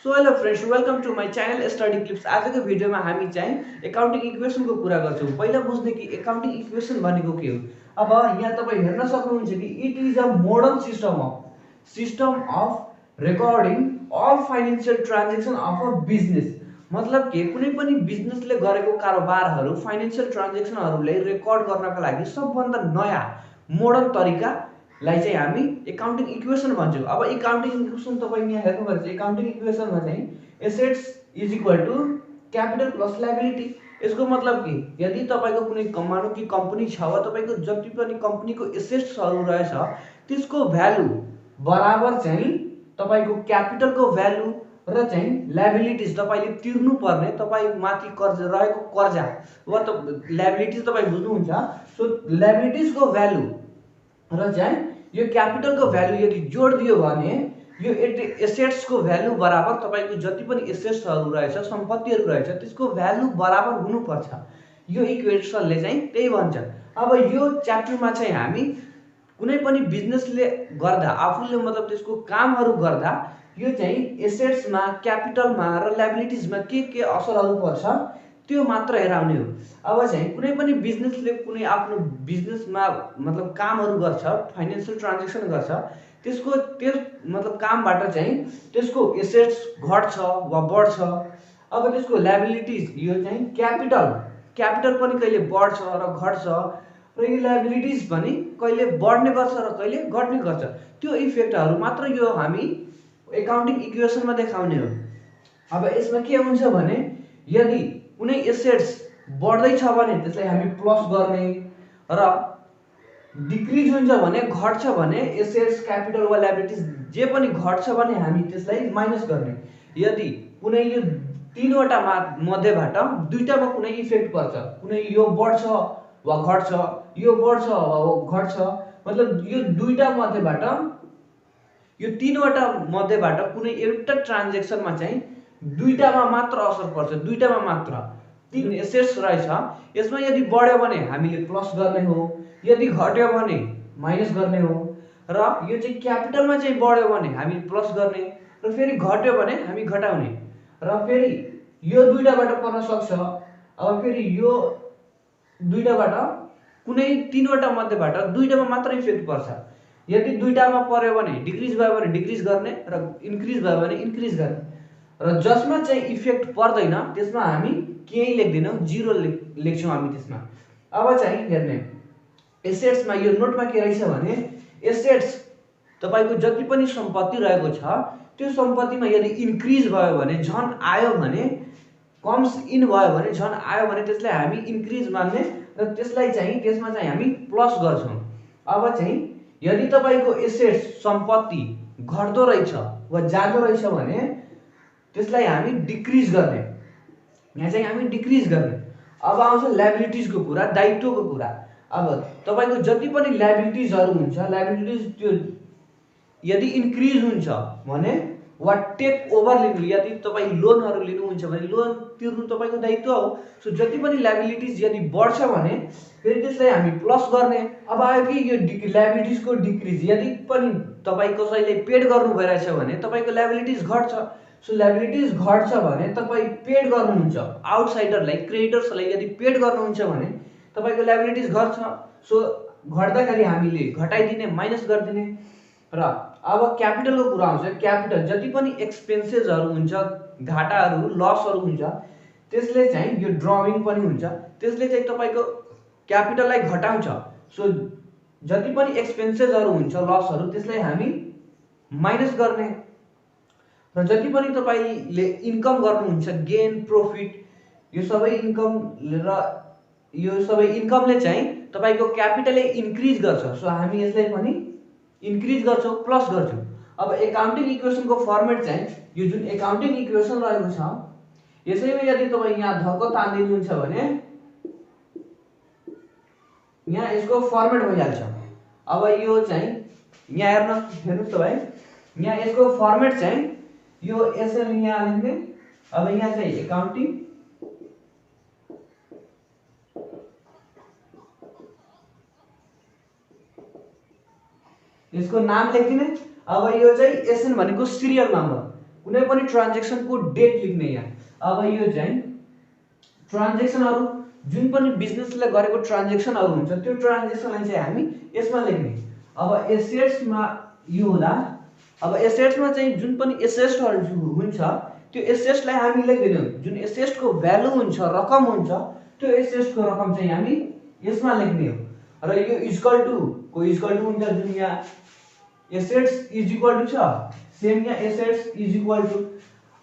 So hello friends, welcome to my channel study clips. आजको भिडियोमा हामी चाहिँ एकाउन्टिङ इक्वेसनको कुरा गर्छौं। पहिला बुझ्ने कि एकाउन्टिङ इक्वेसन भनेको के हो। अब यहाँ तपाई हेर्न सक्नुहुन्छ कि it is a model system of recording all financial transaction of a business. मतलब के कुनै पनि बिजनेसले गरेको कारोबारहरू फाइनेन्शियल ट्रान्जेक्सनहरूलाई रेकर्ड गर्नका लागि सबभन्दा नयाँ मोडर्न तरिका लाई चाहिँ हामी एकाउन्टिङ इक्वेसन भन्छौँ। अब एकाउन्टिङ इक्वेसन तपाईं यहाँ हेर्नुपर्छ। एकाउन्टिङ इक्वेसनमा चाहिँ assets is equal to capital plus liability. यसको मतलब के, यदि तपाईको कुनै मानौँ कि कम्पनी छ वा तपाईको जति पनि कम्पनीको एसेट्सहरू रहेछ त्यसको भ्यालु बराबर चाहिँ तपाईको क्यापिटलको भ्यालु र चाहिँ लायबिलिटीज तपाईले तिर्नु पर्ने तपाई माथि कर्जा रहेको कर्जा वा त लायबिलिटीज तपाई बुझ्नुहुन्छ। सो लायबिलिटीजको भ्यालु र चाहिँ यो क्यापिटलको भ्यालु यदि जोड दियो भने यो एसेट्सको भ्यालु बराबर तपाईको जति पनि एसेट्सहरू रहेछ सम्पत्तिहरू रहेछ त्यसको भ्यालु बराबर हुनुपर्छ। यो इक्वेसनले चाहिँ त्यही भन्छ। अब यो च्याप्टरमा चाहिँ हामी कुनै पनि बिजनेसले गर्दा आफूले मतलब त्यसको कामहरू गर्दा यो चाहिँ एसेट्समा क्यापिटलमा र लायबिलिटीजमा के असरहरू पर्छ त्यो मात्र हेराउने हो। अब चाहिँ कुनै पनि बिजनेसले कुनै आफ्नो बिजनेसमा मतलब कामहरू गर्छ, फाइनेन्शियल ट्रान्जेक्सन गर्छ, त्यसको त्यस मतलब कामबाट चाहिँ त्यसको एसेट्स घट्छ वा बढ्छ। अब त्यसको लायबिलिटीज यो चाहिँ क्यापिटल पनि कहिले बढ्छ र घट्छ र यो लायबिलिटीज पनि कहिले बढ्ने गर्छ र कहिले घट्ने गर्छ। त्यो इफेक्टहरू मात्र यो हामी एकाउन्टिङ इक्वेसनमा देखाउने हो। अब यसमा के हुन्छ भने यदि कुनै एसेट्स बढ्दैछ भने त्यसलाई हामी प्लस गर्ने र डिक्रिज हुन्छ भने घट्छ भने एसेट्स क्यापिटल वा लायबिलिटीज जे पनि घट्छ भने हामी त्यसलाई माइनस गर्ने। यदि कुनै यो तीनवटा मध्येबाट दुईटामा कुनै इफेक्ट पर्छ, कुनै यो बढ्छ वा घट्छ, यो बढ्छ वा घट्छ, मतलब यो दुईटा मध्येबाट यो तीनवटा मध्येबाट कुनै एउटा ट्रान्जेक्सनमा चाहिँ दुईटामा मात्र असर पर्छ, दुईटामा मात्र। तीन एसेट्स रहेछ यसमा यदि बढ्यो भने हामीले प्लस गर्ने हो, यदि घट्यो भने माइनस गर्ने हो। र यो चाहिँ क्यापिटलमा चाहिँ बढ्यो भने हामी प्लस गर्ने र फेरि घट्यो भने हामी घटाउने र फेरि यो दुईटाबाट पर्न सक्छ। अब फेरि यो दुईटाबाट कुनै तीनवटा मध्येबाट दुईटामा मात्र इफेक्ट पर्छ। यदि दुईटामा पर्यो भने डिक्रिज भयो भने डिक्रिज गर्ने र इन्क्रिज भयो भने इन्क्रिज गर्ने र जसमा चाहिँ इफेक्ट पर्दैन त्यसमा हामी केही लेख्दैनौँ, जिरो लेख्छौँ हामी त्यसमा। अब चाहिँ हेर्ने एसेट्समा यो नोटमा के रहेछ भने एसेट्स तपाईको जति पनि सम्पत्ति रहेको छ त्यो सम्पत्तिमा यदि इन्क्रिज भयो भने झन् आयो भने कम्स इन भयो भने झन् आयो भने त्यसलाई हामी इन्क्रिज मान्ने र त्यसलाई चाहिँ त्यसमा चाहिँ हामी प्लस गर्छौँ। अब चाहिँ यदि तपाईको एसेट्स सम्पत्ति घट्दो रहेछ वा जाँदो रहेछ भने त्यसलाई हामी डिक्रिज गर्ने, यहाँ चाहिँ हामी डिक्रिज गर्ने। अब आउँछ लायबिलिटीजको कुरा, दायित्वको कुरा। अब तपाईको जति पनि लायबिलिटीजहरू हुन्छ, लायबिलिटीज त्यो यदि इन्क्रिज हुन्छ भने वा टेक ओभर लिनु, यदि तपाईँ लोनहरू लिनुहुन्छ भने लोन तिर्नु तपाईँको दायित्व हो। सो जति पनि लायबिलिटीज यदि बढ्छ भने फेरि त्यसलाई हामी प्लस गर्ने। अब आयो कि यो लायबिलिटीजको डिक्रिज, यदि पनि तपाईँ कसैले पेड गर्नु भइरहेछ भने तपाईँको लायबिलिटीज घट्छ। सो लायबिलिटीज घट्छ भने तपाईँ पेड गर्नुहुन्छ आउटसाइडरलाई, क्रेडिटर्सलाई यदि पेड गर्नुहुन्छ भने तपाईको लायबिलिटीज घट्छ। सो घट्दाखेरि हामीले घटाइदिने, माइनस गरिदिने। र अब क्यापिटलको कुरा आउँछ। क्यापिटल जति पनि एक्सपेन्सेसहरू हुन्छ, घाटाहरू, लसहरू हुन्छ त्यसले चाहिँ यो ड्रविङ पनि हुन्छ, त्यसले चाहिँ तपाईको क्यापिटललाई घटाउँछ। सो जति पनि एक्सपेन्सेसहरू हुन्छ, लसहरू, त्यसलाई हामी माइनस गर्ने र जति पनि तपाईले इन्कम गर्नुहुन्छ, गेन, प्रॉफिट, यो सबै इन्कम र यो सबै इन्कमले चाहिँ तपाईको क्यापिटलले इन्क्रिज गर्छ। सो हामी यसलाई पनि इन्क्रिज गर्छौँ, प्लस गर्छौँ। अब एकाउन्टिङ इक्वेसनको फर्मेट चाहिँ यो जुन एकाउन्टिङ इक्वेसन रहेको छ यसैमा यदि तपाईँ यहाँ धक्का तान्दिनुहुन्छ भने यहाँ यसको फर्मेट भइहाल्छ। अब यो चाहिँ यहाँ हेर्नुहोस् तपाईँ, यहाँ यसको फर्मेट चाहिँ यो यसरी यहाँ लेख्ने। अब यहाँ चाहिँ एकाउन्टिङ यसको नाम लेखिदिने। अब यो चाहिँ एसएन भनेको सिरियल नम्बर, कुनै पनि ट्रान्जेक्सनको डेट लेख्ने यहाँ। अब यो चाहिँ ट्रान्जेक्सनहरू जुन पनि बिजनेसले गरेको ट्रान्जेक्सनहरू हुन्छ त्यो ट्रान्जेक्सनलाई चाहिँ हामी यसमा लेख्ने। अब एसेट्समा यो हुँदा अब एसेट्समा चाहिँ जुन पनि एसेट्सहरू हुन्छ त्यो एसेट्सलाई हामी लेख्दैनौँ। जुन एसेट्सको भ्यालु हुन्छ, रकम हुन्छ, त्यो एसेट्सको रकम चाहिँ हामी यसमा लेख्ने हो। र यो इक्वल टु को इक्वल टु हुन्छ जुन यहाँ एसेट्स इज इक्वल टु छ, सेम यहाँ एसेट्स इज इक्वल टु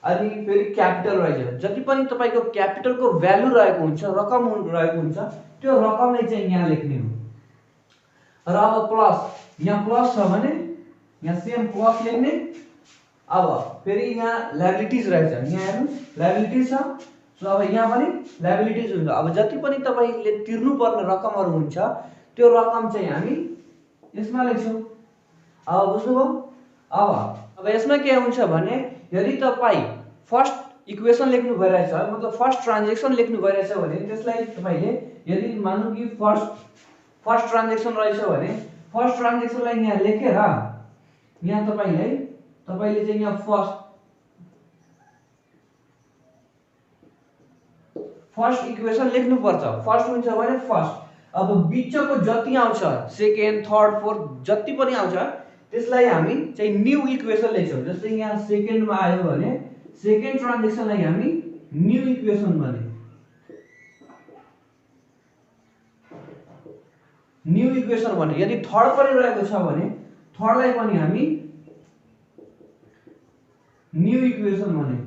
अनि फेरि क्यापिटल रहेछ। जति पनि तपाईको क्यापिटलको भ्यालु रहेको हुन्छ, रकम रहेको हुन्छ, त्यो रकमलाई चाहिँ यहाँ लेख्ने हो। र अब प्लस, यहाँ प्लस छ भने यहाँ सेम प्लस लेख्ने। अब फेरि यहाँ लायबिलिटीज रहेछ, यहाँ हेर्नुस् लायबिलिटीज छ, सो अब यहाँ पनि लायबिलिटीज हुन्छ। अब जति पनि तपाईले तिर्नुपर्ने रकमहरू हुन्छ त्यो रकम चाहिँ हामी यसमा लेख्छौँ। अब बुझ्नुभयो? अब यसमा के हुन्छ भने यदि तपाईँ फर्स्ट इक्वेसन लेख्नु भइरहेछ, मतलब फर्स्ट ट्रान्जेक्सन लेख्नु भइरहेछ भने त्यसलाई तपाईले यदि मानौँ कि फर्स्ट ट्रान्जेक्सन रहेछ भने फर्स्ट ट्रान्जेक्सनलाई यहाँ लेखेर यहाँ तपाईले चाहिँ यहाँ फर्स्ट इक्वेसन लेख्नु पर्छ। फर्स्ट हुन्छ भने फर्स्ट, अब बिचको जति आउँछ सेकेन्ड, थर्ड, फोर्थ जति पनि आउँछ त्यसलाई हामी चाहिँ न्यू इक्वेसन लेख्छौँ। जस्तै यहाँ सेकेन्डमा आयो भने सेकेन्ड ट्रान्जेक्सनलाई हामी न्यू इक्वेसन भने न्यू इक्वेसन भने। यदि थर्ड पनि रहेको छ भने थर्डलाई पनि हामी न्यू इक्वेसन भने।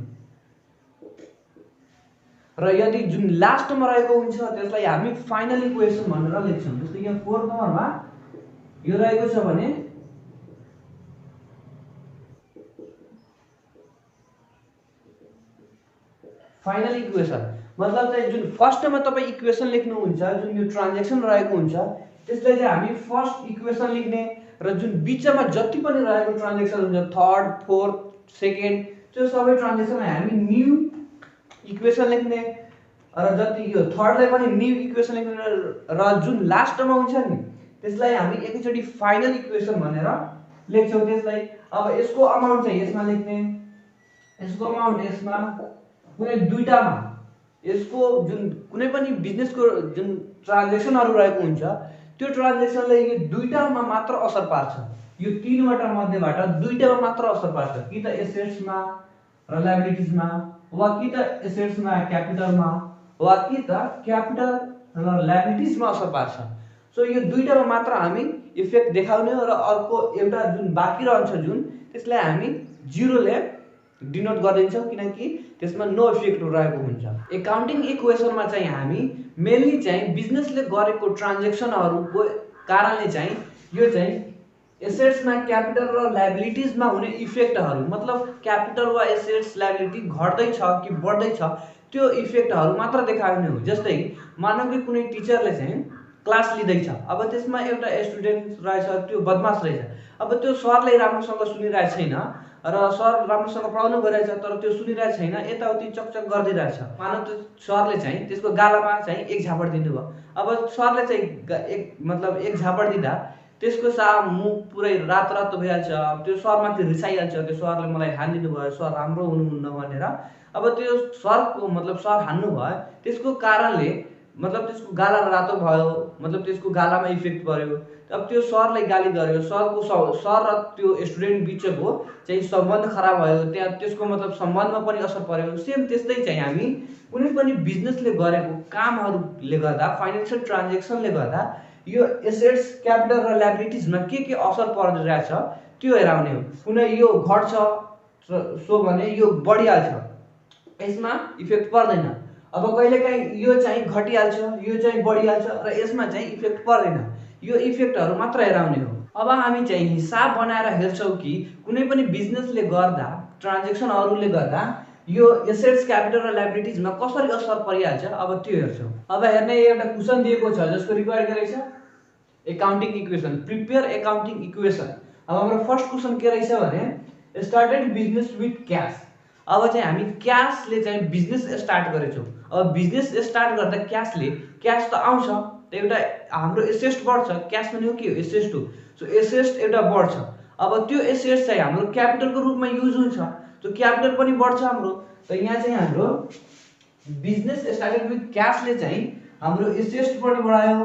र यदि जुन लास्टमा रहेको हुन्छ त्यसलाई हामी फाइनल इक्वेसन भनेर लेख्छौँ। जस्तै यहाँ 4 नम्बरमा यो रहेको छ भने फाइनल इक्वेसन मतलब चाहिँ जुन फर्स्टमा तपाईँ इक्वेसन लेख्नुहुन्छ, जुन यो ट्रान्जेक्सन रहेको हुन्छ त्यसलाई चाहिँ हामी फर्स्ट इक्वेसन लेख्ने। र जुन बिचमा जति पनि रहेको ट्रान्जेक्सन हुन्छ थर्ड, फोर्थ, सेकेन्ड, त्यो सबै ट्रान्जेक्सनलाई हामी न्यू इक्वेसन लेख्ने। र जति यो थर्डलाई पनि न्यू इक्वेसन लेख्ने र जुन लास्टमा हुन्छ नि त्यसलाई हामी एकैचोटि फाइनल इक्वेसन भनेर लेख्छौँ त्यसलाई। अब यसको अमाउन्ट चाहिँ यसमा लेख्ने, यसको अमाउन्ट यसमा, कुनै दुईटामा यसको जुन कुनै पनि बिजनेसको जुन ट्रान्जेक्सनहरू रहेको हुन्छ त्यो ट्रान्जेक्सनले यो दुईटामा मात्र असर पार्छ। यो तीनवटा मध्येबाट दुईटामा मात्र असर पार्छ, कि त एसेट्समा र लायबिलिटिजमा, वा कि त एसेट्समा क्यापिटलमा, वा कि त क्यापिटल र लायबिलिटिजमा असर पार्छ। सो यो दुईटामा मात्र हामी इफेक्ट देखाउने हो। र अर्को एउटा जुन बाँकी रहन्छ जुन त्यसलाई हामी जिरोले डिनोट गरिदिन्छौँ किनकि त्यसमा नो इफेक्ट रहेको हुन्छ। एकाउन्टिङ इक्वेसनमा चाहिँ हामी मेनली चाहिँ बिजनेसले गरेको ट्रान्जेक्सनहरूको कारणले चाहिँ यो चाहिँ एसेट्समा, क्यापिटल र लायबिलिटिजमा हुने इफेक्टहरू, मतलब क्यापिटल वा एसेट्स लायबिलिटी घट्दैछ कि बढ्दैछ त्यो इफेक्टहरू मात्र देखाउने हो। जस्तै मानौँ कि कुनै टिचरले चाहिँ क्लास लिँदैछ, अब त्यसमा एउटा स्टुडेन्ट रहेछ त्यो बदमास रहेछ। अब त्यो सरले राम्रोसँग सुनिरहेको छैन र सर राम्रोसँग पढाउनु भइरहेछ तर त्यो सुनिरहेको छैन, यताउति चकचक गरिदिरहेछ। मानौँ त्यो सरले चाहिँ त्यसको गालामा चाहिँ एक झापड दिनुभयो। अब सरले चाहिँ एक झापड दिँदा त्यसको मुख पुरै रातो भइहाल्छ। त्यो सरमाथि रिसाइहाल्छ, त्यो सरले मलाई हानिदिनु भयो, सर राम्रो हुनुहुन्न भनेर। अब त्यो सरको सर हान्नु भयो, त्यसको कारणले त्यसको गाला रातो भयो, त्यसको गालामा इफेक्ट पर्यो। अब त्यो सरलाई गाली गर्यो, सर र त्यो स्टुडेन्ट बिचको चाहिँ सम्बन्ध खराब भयो, त्यहाँ त्यसको सम्बन्धमा पनि असर पर्यो। सेम त्यस्तै चाहिँ हामी कुनै पनि बिजनेसले गरेको कामहरूले गर्दा, फाइनेन्सियल ट्रान्जेक्सनले गर्दा यो एसेट्स, क्यापिटल र लायबिलिटिजमा के असर परिरहेछ त्यो हेराउने हो। कुनै यो घट्छ सो भने यो बढिहाल्छ, यसमा इफेक्ट पर्दैन। अब कहिलेकाहीँ यो चाहिँ घटिहाल्छ, यो चाहिँ बढिहाल्छ र यसमा चाहिँ इफेक्ट पर्दैन। यो इफेक्टहरू मात्र हेराउने हो। अब हामी चाहिँ हिसाब बनाएर हेर्छौँ कि कुनै पनि बिजनेसले गर्दा, ट्रान्जेक्सनहरूले गर्दा यो एसेट्स, क्यापिटल र लायबिलिटिजमा कसरी असर परिहाल्छ, अब त्यो हेर्छौँ। अब हेर्ने एउटा क्वेसन दिएको छ जसको रिक्वायर्ड गरेछ accounting equation, prepare accounting equation. अब हाम्रो फर्स्ट क्वेसन के रहेछ भने स्टार्टेड बिजनेस विथ क्यास। अब चाहिँ हामी क्यासले चाहिँ बिजनेस स्टार्ट गरेछौँ। अब बिजनेस स्टार्ट गर्दा क्यास त आउँछ, एउटा हाम्रो एसेट बढ्छ। क्यास भनेको के हो? एसेट हो। सो एसेट एउटा बढ्छ। अब त्यो एसेट्स चाहिँ हाम्रो क्यापिटलको रूपमा युज हुन्छ, त्यो क्यापिटल पनि बढ्छ हाम्रो। त यहाँ चाहिँ हाम्रो बिजनेस स्टार्टेड विथ क्याशले चाहिँ हाम्रो एसेट्स पनि बढायो,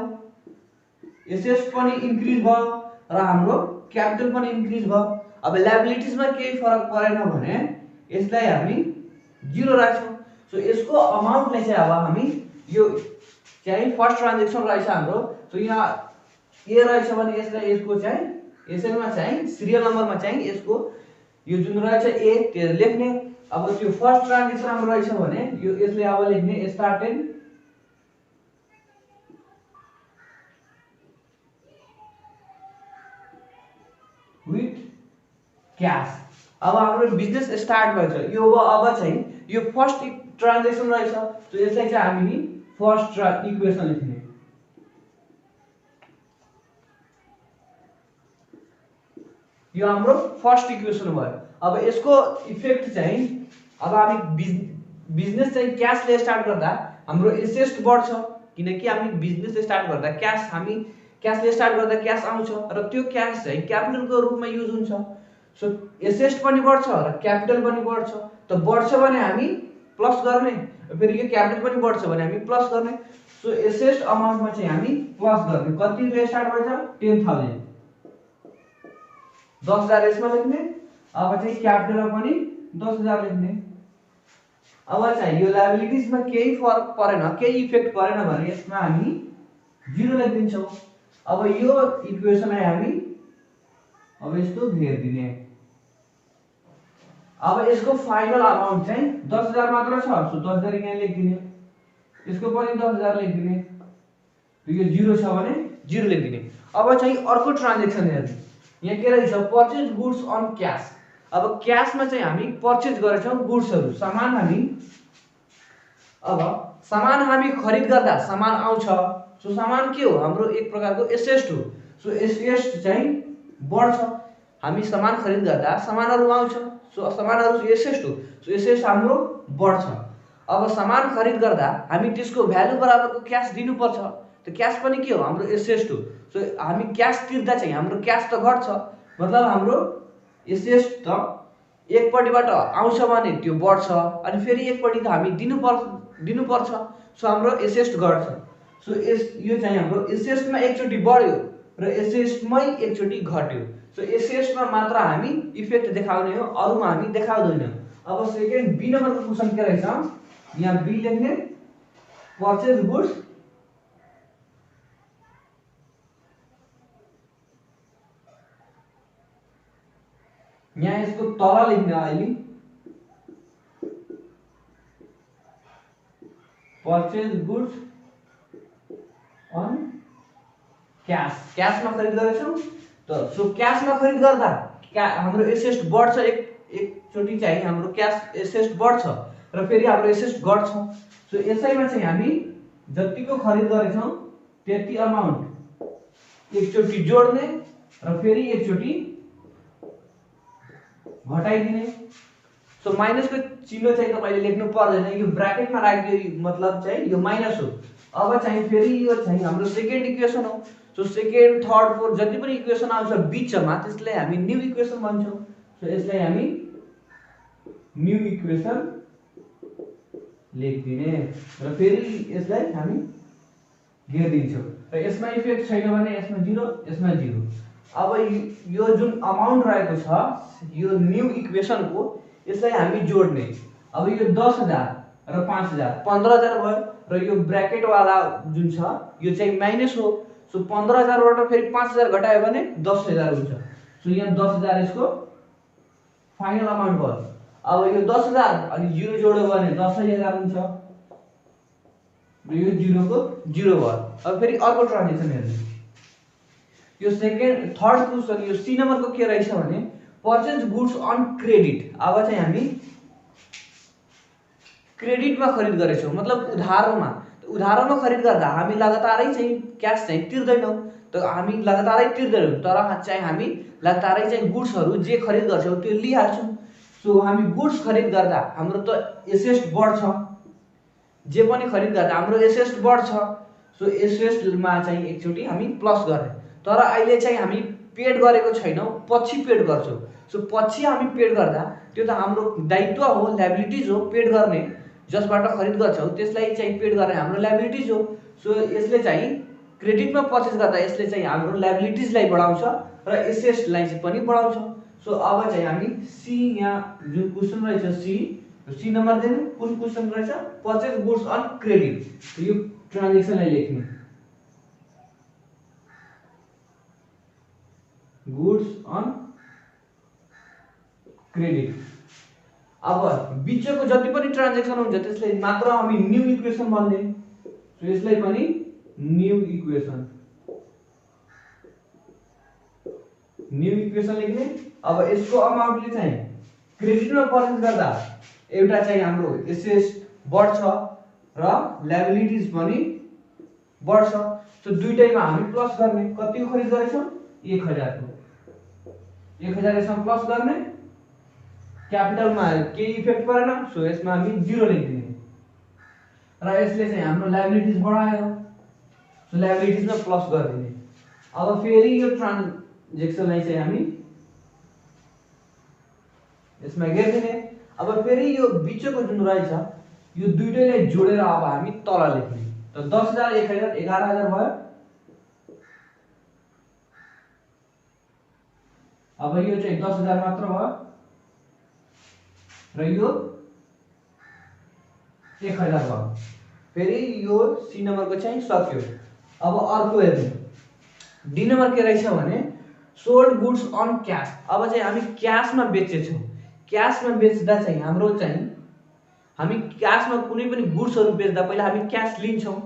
एसेट्स पनि इन्क्रिज भयो र हाम्रो क्यापिटल पनि इन्क्रिज भयो। अब लायबिलिटिजमा केही फरक परेन भने यसलाई हामी 0 राख्छौँ। सो यसको अमाउन्टलाई चाहिँ अब हामी यो चाहिँ फर्स्ट ट्रान्जेक्सन रहेछ हाम्रो। सो यहाँ ए रहेछ भने यसलाई यसको चाहिँ एसएलमा चाहिँ सिरियल नम्बरमा चाहिँ यसको यो जुन रहेछ ए त्यो लेख्ने। अब त्यो फर्स्ट ट्रान्जेक्सन हाम्रो रहेछ भने यो यसले अब लेख्ने स्टार्टेड विथ क्याश। अब हाम्रो बिजनेस स्टार्ट भएछ यो अब चाहिँ यो फर्स्ट ट्रान्जेक्सन रहेछ। सो यसलाई चाहिँ हामी फर्स्ट इक्वेसन लेख्ने। यो हाम्रो फर्स्ट इक्वेसन भयो। अब यसको इफेक्ट चाहिँ अब हामी बिजनेस चाहिँ क्याशले स्टार्ट गर्दा हाम्रो एसेट्स बढ्छ, किनकि हामी बिजनेस स्टार्ट गर्दा हामी क्याशले स्टार्ट गर्दा क्याश आउँछ र त्यो क्याश चाहिँ क्यापिटलको रूपमा युज हुन्छ। सो एसेट्स पनि बढ्छ र क्यापिटल पनि बढ्छ। त बढ्छ भने हामी प्लस गर्ने, फेरि यो क्यापिटल पनि बढ्छ भने हामी प्लस गर्ने। सो एसेट्स अमाउन्टमा चाहिँ हामी प्लस गर्ने। कतिले स्टार्ट भएछ 10,000, 10,000 यसमा लेख्ने। अब चाहिँ क्यापिटलमा पनि 10,000 लेख्ने। अब चाहिँ यो लायबिलिटिजमा केही फरक परेन, केही इफेक्ट परेन भने यसमा हामी 0 लेखिदिन्छौँ। अब यो इक्वेसनलाई हामी अब यस्तो घेरिदिने। अब यसको फाइनल अमाउन्ट चाहिँ 10,000 मात्र छ। सो 10,000 यहाँ लेखिदिने, यसको पनि 10,000 लेखिदिने। यो 0 छ भने 0 लेखिदिने। अब चाहिँ अर्को ट्रान्जेक्सन हेर्ने। यहाँ के रहेछ परचेज गुड्स अन क्याश। अब क्याशमा चाहिँ हामी परचेज गरेछौँ गुड्सहरू, सामान हामी। अब सामान हामी खरिद गर्दा सामान आउँछ। सो सामान के हो हाम्रो एक प्रकारको एसेट हो। सो एसेट चाहिँ बढ्छ, हामी सामान खरिद गर्दा सामानहरू आउँछ। सो सामानहरू एसेट हो। सो एसेट हाम्रो बढ्छ। अब सामान खरिद गर्दा हामी त्यसको भ्यालु बराबरको क्याश दिनुपर्छ। त क्याश पनि के हो हाम्रो एसेट हो। सो हामी क्याश तिर्दा चाहिँ हाम्रो क्याश त घट्छ, मतलब हाम्रो एसेट त एकपट्टिबाट आउँछ भने त्यो बढ्छ अनि फेरि एकपट्टि त हामी दिनुपर्छ। सो हाम्रो एसेट घट्छ। सो यो चाहिँ हाम्रो एसेट्समा एकचोटि बढ्यो र एसेट्समै एकचोटि घट्यो। सो एसेट्समा मात्र हामी इफेक्ट देखाउने हो, अरूमा हामी देखाउँदैनौँ। अब सेकेन्ड बी नम्बरको क्वेसन के रहेछ, यहाँ बी लेख्ने परचेज गुड्स यहाँ यसको तल लेख्ने अहिले परचेज गुड्स अन क्याश। क्याशमा खरिद गरेछौँ त सो क्याशमा खरिद गर्दा हाम्रो एसेट बढ्छ, एकचोटि चाहिँ हाम्रो क्याश एसेट बढ्छ र फेरि हाम्रो एसेट घट्छ। सो यसैमा चाहिँ हामी जतिको खरिद गरेछौँ त्यति अमाउन्ट एकचोटि जोड्ने र फेरि एकचोटि घटाइदिने। सो माइनसको चिन्ह चाहिँ तपाईले लेख्नु पर्दैन, यो ब्र्याकेटमा राखिदियो, मतलब चाहिँ यो माइनस हो। अब चाहिँ फेरि यो चाहिँ हाम्रो सेकेन्ड इक्वेसन हो। सो सेकेन्ड थर्ड फोर्थ जति पनि इक्वेसन आउँछ बिचमा त्यसलाई हामी न्यू इक्वेसन भन्छौँ। सो यसलाई हामी न्यू इक्वेसन लेखिदिने र फेरि यसलाई हामी घेरिदिन्छौँ र यसमा इफेक्ट छैन भने यसमा 0, यसमा 0। अब यो जुन अमाउन्ट रहेको छ यो न्यू इक्वेसनको, यसलाई हामी जोड्ने। अब यो 10,000 र 5,000 15,000 भयो र यो ब्र्याकेट वाला जुन छ यो चाहिँ माइनस हो। सो 15,000 बाट फेरि 5,000 घटायो भने 10,000 हुन्छ। सो यहाँ 10,000 यसको फाइनल अमाउन्ट भयो। अब यो 10,000 अनि 0 जोड्यो भने 10,000 हुन्छ र यो 0 को 0 भयो। अब फेरि अर्को ट्रान्जेक्सन हेर्नु। यो सेकेन्ड थर्ड क्वेसन यो सी नम्बरको के रहेछ भने परचेज गुड्स अन क्रेडिट। अब चाहिँ हामी क्रेडिटमा खरिद गरेछौँ, मतलब उधारोमा खरिद गर्दा हामी लगातारै चाहिँ क्याश चाहिँ तिर्दैनौँ, त हामी लगातारै तिर्दैनौँ, तर चाहिँ हामी लगातारै चाहिँ गुड्सहरू जे खरिद गर्छौँ त्यो लिइहाल्छौँ। सो हामी गुड्स खरिद गर्दा हाम्रो त एसेट बढ्छ, जे पनि खरिद गर्दा हाम्रो एसेट बढ्छ। सो एसेटमा चाहिँ एकचोटि हामी प्लस गर्ने, तर अहिले चाहिँ हामी पेड गरेको छैनौँ, पछि पेड गर्छौँ। सो पछि हामी पेड गर्दा त्यो त हाम्रो दायित्व हो, ल्याबिलिटिज हो पेड गर्ने, जसबाट खरिद गर्छौँ त्यसलाई चाहिँ पेड गर्ने हाम्रो ल्याबिलिटिज हो। सो यसले चाहिँ क्रेडिटमा पर्चेस गर्दा यसले चाहिँ हाम्रो ल्याबिलिटिजलाई बढाउँछ र एसेट्सलाई चाहिँ पनि बढाउँछ। सो अब चाहिँ हामी सी, यहाँ जुन क्वेसन रहेछ सी नम्बर दिने कुन क्वेसन रहेछ, पर्चेस गुड्स अन क्रेडिट। यो ट्रान्जेक्सनलाई लेख्ने गुड्स अन क्रेडिट। अब बिचको जति पनि ट्रान्जेक्सन हुन्छ त्यसलाई मात्र हामी न्यू इक्वेसन भन्ने। सो यसलाई पनि न्यू इक्वेसन लेख्ने। अब यसको अमाउन्टले चाहिँ क्रेडिटमा पर्चेस गर्दा एउटा चाहिँ हाम्रो एसेट्स बढ्छ र ल्याबिलिटिज पनि बढ्छ। सो दुईटैमा हामी प्लस गर्ने। कतिको खरिद गरेछौँ, 1000 को, 1000 यसमा प्लस गर्ने। क्यापिटलमा केही इफेक्ट परेन, सो यसमा हामी 0 लेखिदिने र यसले चाहिँ हाम्रो ल्याबिलिटिज बढायो, सो ल्याबिलिटिजमा प्लस गरिदिने। अब फेरि यो ट्रान्जेक्सनलाई चाहिँ हामी यसमा हेरिदिने। अब फेरि यो बिचको जुन रहेछ यो दुईटैलाई जोडेर अब हामी तल लेख्ने। त 10,000 1000 11,000 भयो। अब यो चाहिँ 10,000 मात्र भयो र यो 1000 भयो। फेरि यो सी नम्बरको चाहिँ सक्यो। अब अर्को हेर्ने डी नम्बर के रहेछ भने सोल्ड गुड्स अन क्याश। अब चाहिँ हामी क्याशमा बेचेछौँ। क्याशमा बेच्दा चाहिँ हाम्रो चाहिँ हामी क्याशमा कुनै पनि गुड्सहरू बेच्दा पहिला हामी क्यास लिन्छौँ।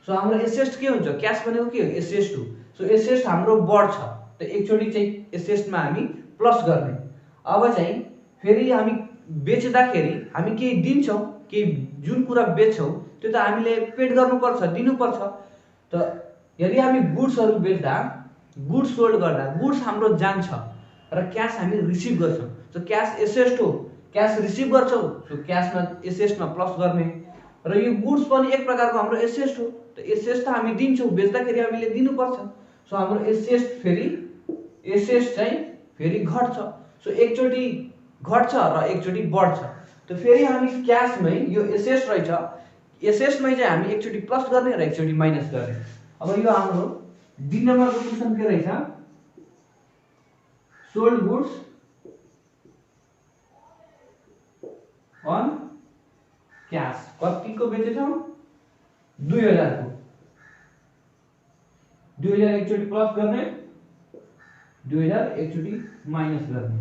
सो हाम्रो एसेट्स के हुन्छ, क्यास भनेको के हो, एसेट्स हो। सो एसेट्स हाम्रो बढ्छ, त एकचोटि चाहिँ एसेट्समा हामी प्लस गर्ने। अब चाहिँ फेरि हामी बेच्दाखेरि हामी केही दिन्छौँ, केही जुन कुरा बेच्छौँ त्यो त हामीले पेड गर्नुपर्छ, दिनुपर्छ। त यदि हामी गुड्सहरू बेच्दा, गुड्स सोल्ड गर्दा गुड्स हाम्रो जान्छ र क्यास हामी रिसिभ गर्छौँ। सो क्यास एसेट्स हो, क्यास रिसिभ गर्छौँ, सो क्यासमा एसेट्समा प्लस गर्ने। र यो गुड्स पनि एक प्रकारको हाम्रो एसेट्स हो, त एसेट्स त हामी दिन्छौँ, बेच्दाखेरि हामीले दिनुपर्छ। सो हाम्रो एसेट्स चाहिँ फेरि घट्छ। सो एकचोटि घट्छ र एकचोटि बढ्छ। त फेरि हामी क्यासमै यो एसेट्स रहेछ, एसेट्समै चाहिँ हामी एकचोटि प्लस गर्ने र एकचोटि माइनस गर्ने। अब यो हाम्रो डी नम्बरको क्वेसन के रहेछ, सोल्ड गुड्स अन क्याश। कतिको बेचेछौँ, 2000 को, 2000 एकचोटि प्लस गर्ने, 2000 एकचोटि माइनस गर्ने।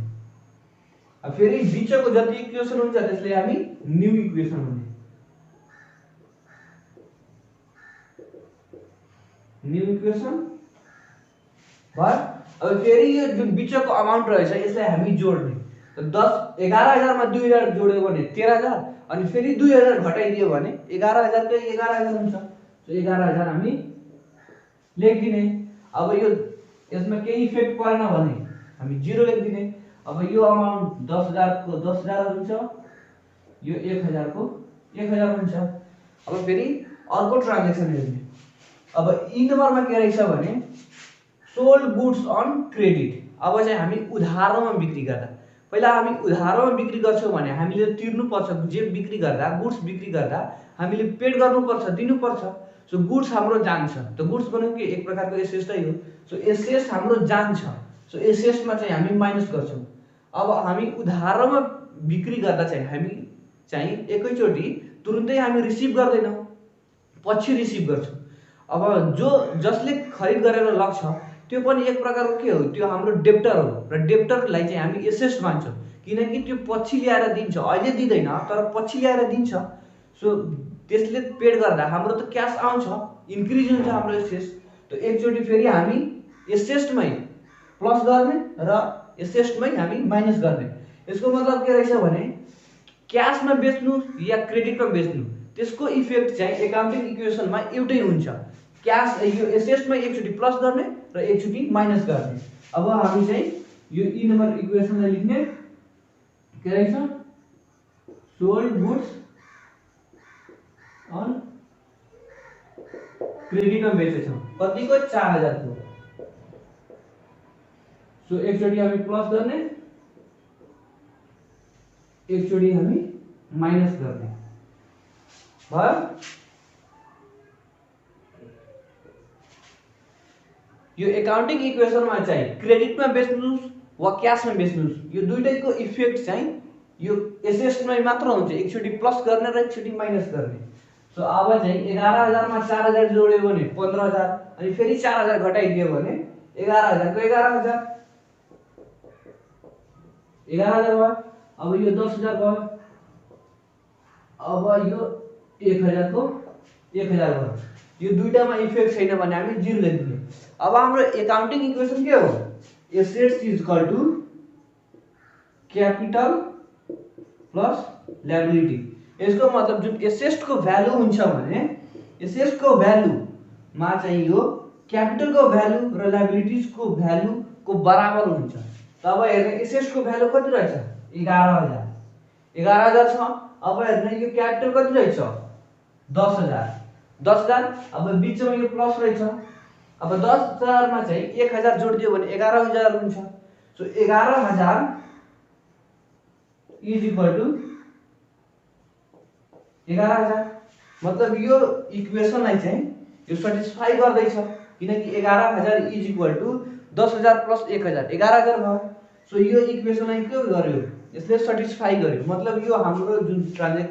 अब फेरि बिचको जति इक्वेसन हुन्छ त्यसले हामी न्यू इक्वेसन भन्ने। न्यू इक्वेसन भयो। अब फेरि यो जुन बिचको अमाउन्ट रहेछ यसलाई हामी जोड्ने। त 11,000 मा 2000 जोड्यो भने 13,000, अनि फेरि 2000 घटाइदियो भने 11,000 कै 11,000 हुन्छ। सो 11,000 हामी लेखिदिने। अब यो यसमा केही इफेक्ट परेन भने हामी 0 लेखिदिने। अब यो अमाउन्ट 10,000 को 10,000 हुन्छ, यो 1,000 को 1,000 हुन्छ। अब फेरि अर्को ट्रान्जेक्सन हेर्ने। अब ई नम्बरमा के रहेछ भने सोल्ड गुड्स अन क्रेडिट। अब चाहिँ हामी उधारोमा बिक्री गर्दा, पहिला हामी उधारोमा बिक्री गर्छौँ भने हामीले तिर्नुपर्छ। जे बिक्री गर्दा, गुड्स बिक्री गर्दा हामीले पेड गर्नुपर्छ, दिनुपर्छ। सो गुड्स हाम्रो जान्छ, त गुड्स भनेको के एक प्रकारको एसेट्सै हो। सो एसेट्स हाम्रो जान्छ, सो एसेट्समा चाहिँ हामी माइनस गर्छौँ। अब हामी उधारोमा बिक्री गर्दा चाहिँ हामी चाहिँ एकैचोटि तुरुन्तै हामी रिसिभ गर्दैनौँ, पछि रिसिभ गर्छौँ। अब जसले खरिद गरेर लग्छ त्यो पनि एक प्रकारको के हो, त्यो हाम्रो डेप्टर हो र डेप्टरलाई चाहिँ हामी एसेट्स मान्छौँ, किनकि त्यो पछि ल्याएर दिन्छ, अहिले दिँदैन तर पछि ल्याएर दिन्छ। सो त्यसले पेड गर्दा हाम्रो त क्यास आउँछ, इन्क्रिज हुन्छ हाम्रो एसेट्स। त एकचोटि फेरि हामी एसेट्समै प्लस गर्ने र एसेट्समै हामी माइनस गर्ने। यसको मतलब के रहेछ भने क्यासमा बेच्नु या क्रेडिटमा बेच्नु त्यसको इफेक्ट चाहिँ एकाउन्टिङ इक्वेसनमा एउटै हुन्छ। क्यास यो एसेट्समा एकचोटि प्लस गर्ने र एकचोटि माइनस गर्ने। अब हामी चाहिँ यो ई नम्बर इक्वेसनलाई लेख्ने के रहेछ, सोल्ड गुड्स अन क्रेडिटमा बेचेछौँ, कतिको 4,000 को। सो एकचोटि हामी प्लस गर्ने, एकचोटि हामी माइनस गर्ने भयो। यो एकाउन्टिङ इक्वेसनमा चाहिँ क्रेडिटमा बेच्नुस् वा क्याशमा बेच्नुस्, यो दुईटैको इफेक्ट चाहिँ यो एसेस्टमै मात्र हुन्छ, एकचोटि प्लस गर्ने र एकचोटि माइनस गर्ने। सो अब चाहिँ 11,000 मा 4,000 जोड्यो भने 15,000, अनि फेरि 4,000 घटाइदियो भने 11,000 को 11,000 भयो। अब यो 10,000 भयो, अब यो 1,000 को 1,000 भयो। यो दुईटामा इफेक्ट छैन भने हामी 0 लेख्दिने। अब हाम्रो एकाउन्टिङ इक्वेसन के हो? Assets is equal to capital plus liability. यसको मतलब जुन एसेट को भ्यालु हुन्छ भने एसेट को भ्यालु मा चाहिँ यो क्यापिटल को भ्यालु र लायबिलिटीज को भ्यालु को बराबर हुन्छ। तब हेर्ने एसेट को भ्यालु कति रहेछ? 11,000 11,000 छ। अब हेर्ने यो क्यापिटल कति रहेछ? 10,000 अब बीचमा यो प्लस रहेछ। अब 10,000 मा चाहिँ 1,000 जोडिदियो भने 11,000 हुन्छ। So 11,000 is equal to 11,000। मतलब यो इक्वेसनलाई चाहिँ यो सटिस्फाई गर्दैछ, किनकि 11,000 इज इक्वल टु 10,000 प्लस 1,000 11,000 भयो। सो यो इक्वेसनलाई के गर्यो? यसले सटिस्फाई गर्यो। मतलब यो हाम्रो जुन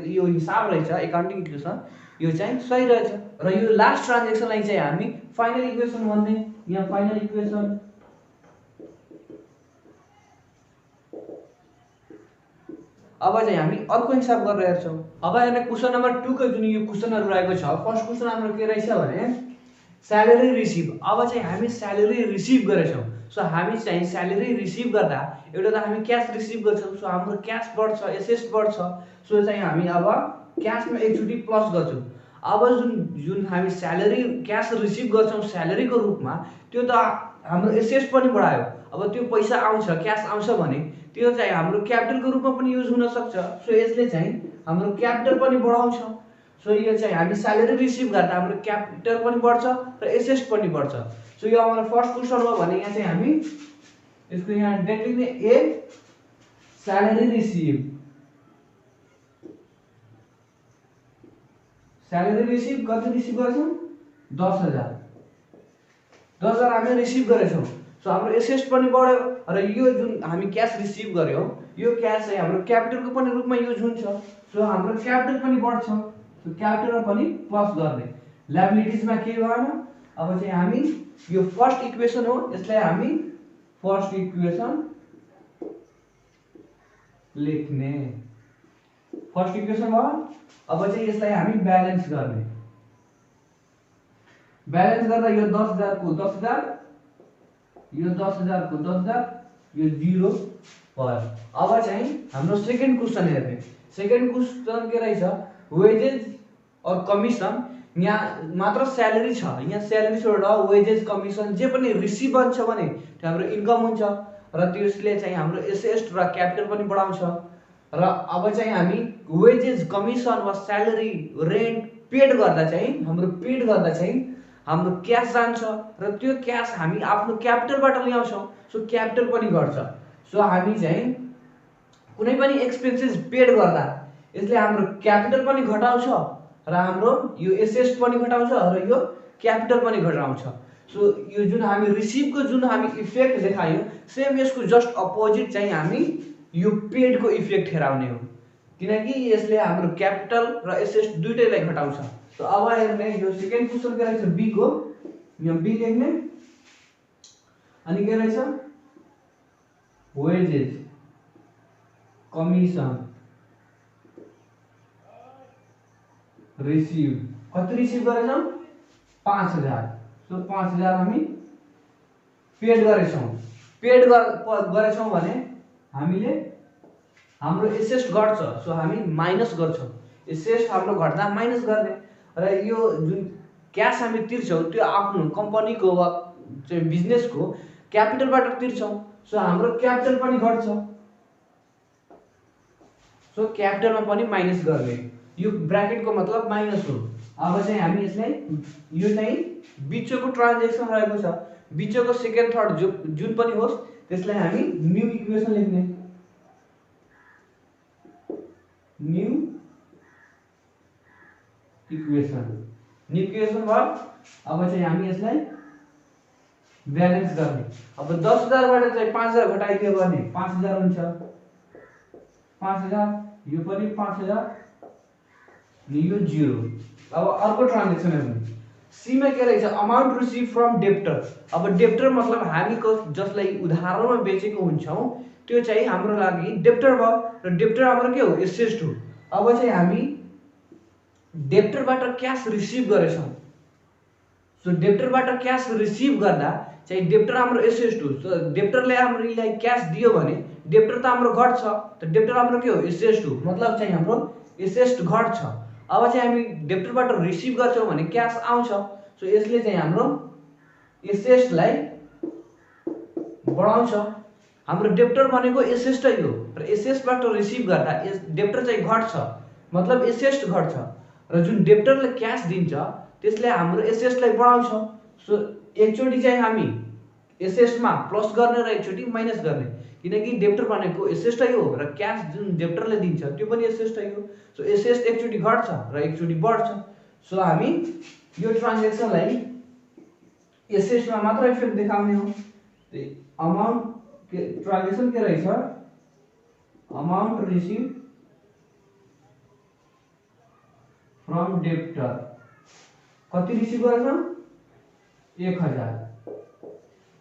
यो हिसाब रहेछ एकाउन्टिङ इक्वेसन, यो चाहिँ सही रहेछ। र यो लास्ट ट्रान्जेक्सनलाई चाहिँ हामी फाइनल इक्वेसन भन्ने। यहाँ फाइनल इक्वेसन अब चाहिँ हामी अर्को हिसाब गरेर हेर्छौँ। अब हेर्ने क्वेसन नम्बर 2 को जुन यो क्वेसनहरु रहेको छ, फर्स्ट क्वेसन हाम्रो के रहेछ भने स्यालेरी रिसिभ। अब चाहिँ हामी स्यालेरी रिसिभ गरेछौँ। सो हामी चाहिँ स्यालेरी रिसिभ गर्दा एउटा त हामी क्याश रिसिभ गर्छौँ, सो हाम्रो क्याश बढ्छ, एसेट बढ्छ। सो चाहिँ हामी अब क्याशमा एकचोटि प्लस गर्छौँ। अब जुन हामी स्यालेरी क्याश रिसिभ गर्छौँ स्यालेरीको रूपमा, त्यो त हाम्रो एसेट पनि बढायो। अब त्यो पैसा आउँछ, क्याश आउँछ भने त्यो चाहिँ हाम्रो क्यापिटलको रूपमा पनि युज हुन सक्छ। सो यसले चाहिँ हाम्रो क्यापिटल पनि बढाउँछ। सो यो चाहिँ हामी स्यालेरी रिसिभ गर्दा हाम्रो क्यापिटल पनि बढ्छ र एसेट पनि बढ्छ। सो यो हाम्रो फर्स्ट क्वेसन हो भने यहाँ चाहिँ हामी यसको यहाँ डेट लेख्ने ए स्यालेरी रिसिभ। स्यालेरी रिसिभ कति रिसिभ गरेछौँ? 10,000 हामी रिसिभ गरेछौँ। सो हाम्रो एसेट पनि बढ्यो र यो जुन हामी क्याश रिसिभ गर्यौँ यो क्याश चाहिँ हाम्रो क्यापिटलको पनि रूपमा युज हुन्छ। सो हाम्रो क्यापिटल पनि बढ्छ। सो क्यापिटलमा पनि प्लस गर्ने। लायबिलिटिजमा के भएन? अब चाहिँ हामी यो फर्स्ट इक्वेसन हो, यसलाई हामी फर्स्ट इक्वेसन लेख्ने। फर्स्ट इक्वेसन भयो। अब चाहिँ यसलाई हामी ब्यालेन्स गर्ने। ब्यालेन्स गर्दा यो 10,000 को 10,000, यो 10,000 को 10,000, यो 0 भयो। अब चाहिँ हाम्रो सेकेन्ड क्वेसन हेर्ने। सेकेन्ड क्वेसन के रहेछ? वेजेस और कमिसन। यहाँ मात्र स्यालेरी छ, यहाँ स्यालेरी छोडेर वेजेस कमिसन जे पनि रिसिभ हुन्छ भने त्यो हाम्रो इन्कम हुन्छ र त्यसले चाहिँ हाम्रो एसेट र क्यापिटल पनि बढाउँछ। र अब चाहिँ हामी वेजेस कमिसन वा स्यालेरी रेन्ट पेड गर्दा चाहिँ हाम्रो क्याश जान्छ र त्यो क्याश हामी आफ्नो क्यापिटलबाट ल्याउँछौँ। सो क्यापिटल पनि घट्छ। सो हामी चाहिँ कुनै पनि एक्सपेन्सेस पेड गर्दा यसले हाम्रो क्यापिटल पनि घटाउँछ र हाम्रो यो एसेट पनि घटाउँछ र यो क्यापिटल पनि घटाउँछ। सो यो जुन हामी रिसिभको जुन हामी इफेक्ट देखायौँ, सेम यसको जस्ट अपोजिट चाहिँ हामी यो पेडको इफेक्ट हेराउने हो, किनकि यसले हाम्रो क्यापिटल र एसेट दुईटैलाई घटाउँछ। तो अब हेर्ने यो सेकेन्ड क्वेसन के रहेछ? बी को यहाँ बी लेख्ने। अनि के रहेछ? Wages commission receive. कति रिसिभ गरेछौँ? 5,000। सो 5,000 हामी पेड गरेछौँ। पेड गरेछौँ भने हामीले हाम्रो एसेट घट्छ। सो हामी माइनस गर्छौँ। एसेट हाम्रो घट्दा माइनस गर्ने र यो जुन क्याश हामी तिर्छौँ त्यो आफ्नो कम्पनीको वा चाहिँ बिजनेसको क्यापिटलबाट तिर्छौँ। सो हाम्रो क्यापिटल पनि घट्छ। सो क्यापिटलमा पनि माइनस गर्ने। यो ब्राकेटको मतलब माइनस हो। अब चाहिँ हामी यसलाई यो चाहिँ बिचको ट्रान्जेक्सन रहेको छ, बिचको सेकेन्ड थर्ड जुन पनि होस् त्यसलाई हामी न्यू इक्वेसन लेख्ने। न्यू इक्वेसन भयो। अब चाहिँ हामी यसलाई ब्यालेन्स गर्ने। अब 10,000 बाट चाहिँ 5,000 घटाइदियो भने 5,000 हुन्छ। 5,000 यो पनि 5,000 अनि यो 0। अब अर्को ट्रान्जेक्सन हेर्नु। सी मा के रहेछ? Amount receive from debtor. अब डेप्टर मतलब हामीको जसलाई उधारोमा बेचेको हुन्छौं त्यो चाहिँ हाम्रो लागि डेप्टर भयो र डेप्टर हाम्रो के हो? एसेट हो। अब चाहिँ हामी डेप्टरबाट क्याश रिसिभ गरेछौं। सो डेप्टरबाट क्याश रिसिभ गर्दा चाहिँ डेप्टर हाम्रो एसेट हो। सो डेप्टरले हामीलाई क्याश दियो भने डेप्टर त हाम्रो घट्छ, त डेप्टर हाम्रो के हो? एसेट हो। मतलब चाहिँ हाम्रो एसेट घट्छ। अब चाहिँ हामी डेप्टरबाट रिसिभ गर्छौं भने क्याश आउँछ। सो यसले चाहिँ हाम्रो एसेटलाई बढाउँछ। हाम्रो डेप्टर भनेको एसेटै हो र एसेटबाट रिसिभ गर्दा डेप्टर चाहिँ घट्छ, मतलब एसेट घट्छ र जुन डेप्टरले क्याश दिन्छ त्यसले हाम्रो एसेटलाई बढाउँछ। सो एकचोटी चाहिँ हामी एसेटमा प्लस गर्ने र एकचोटी माइनस गर्ने, किनकि डेप्टर भनेको एसेटै हो र क्याश जुन डेप्टरले दिन्छ त्यो पनि एसेटै हो। सो एसेट एकचोटी घट्छ र एकचोटी बढ्छ। सो हामी यो ट्रान्जेक्सनलाई एसेटमा मात्र इफेक्ट देखाउने हो। अमाउन्ट ट्रान्जेक्सन के रहेछ? Amount receive from debtor. कति रिसिभ गरेछौं? 1,000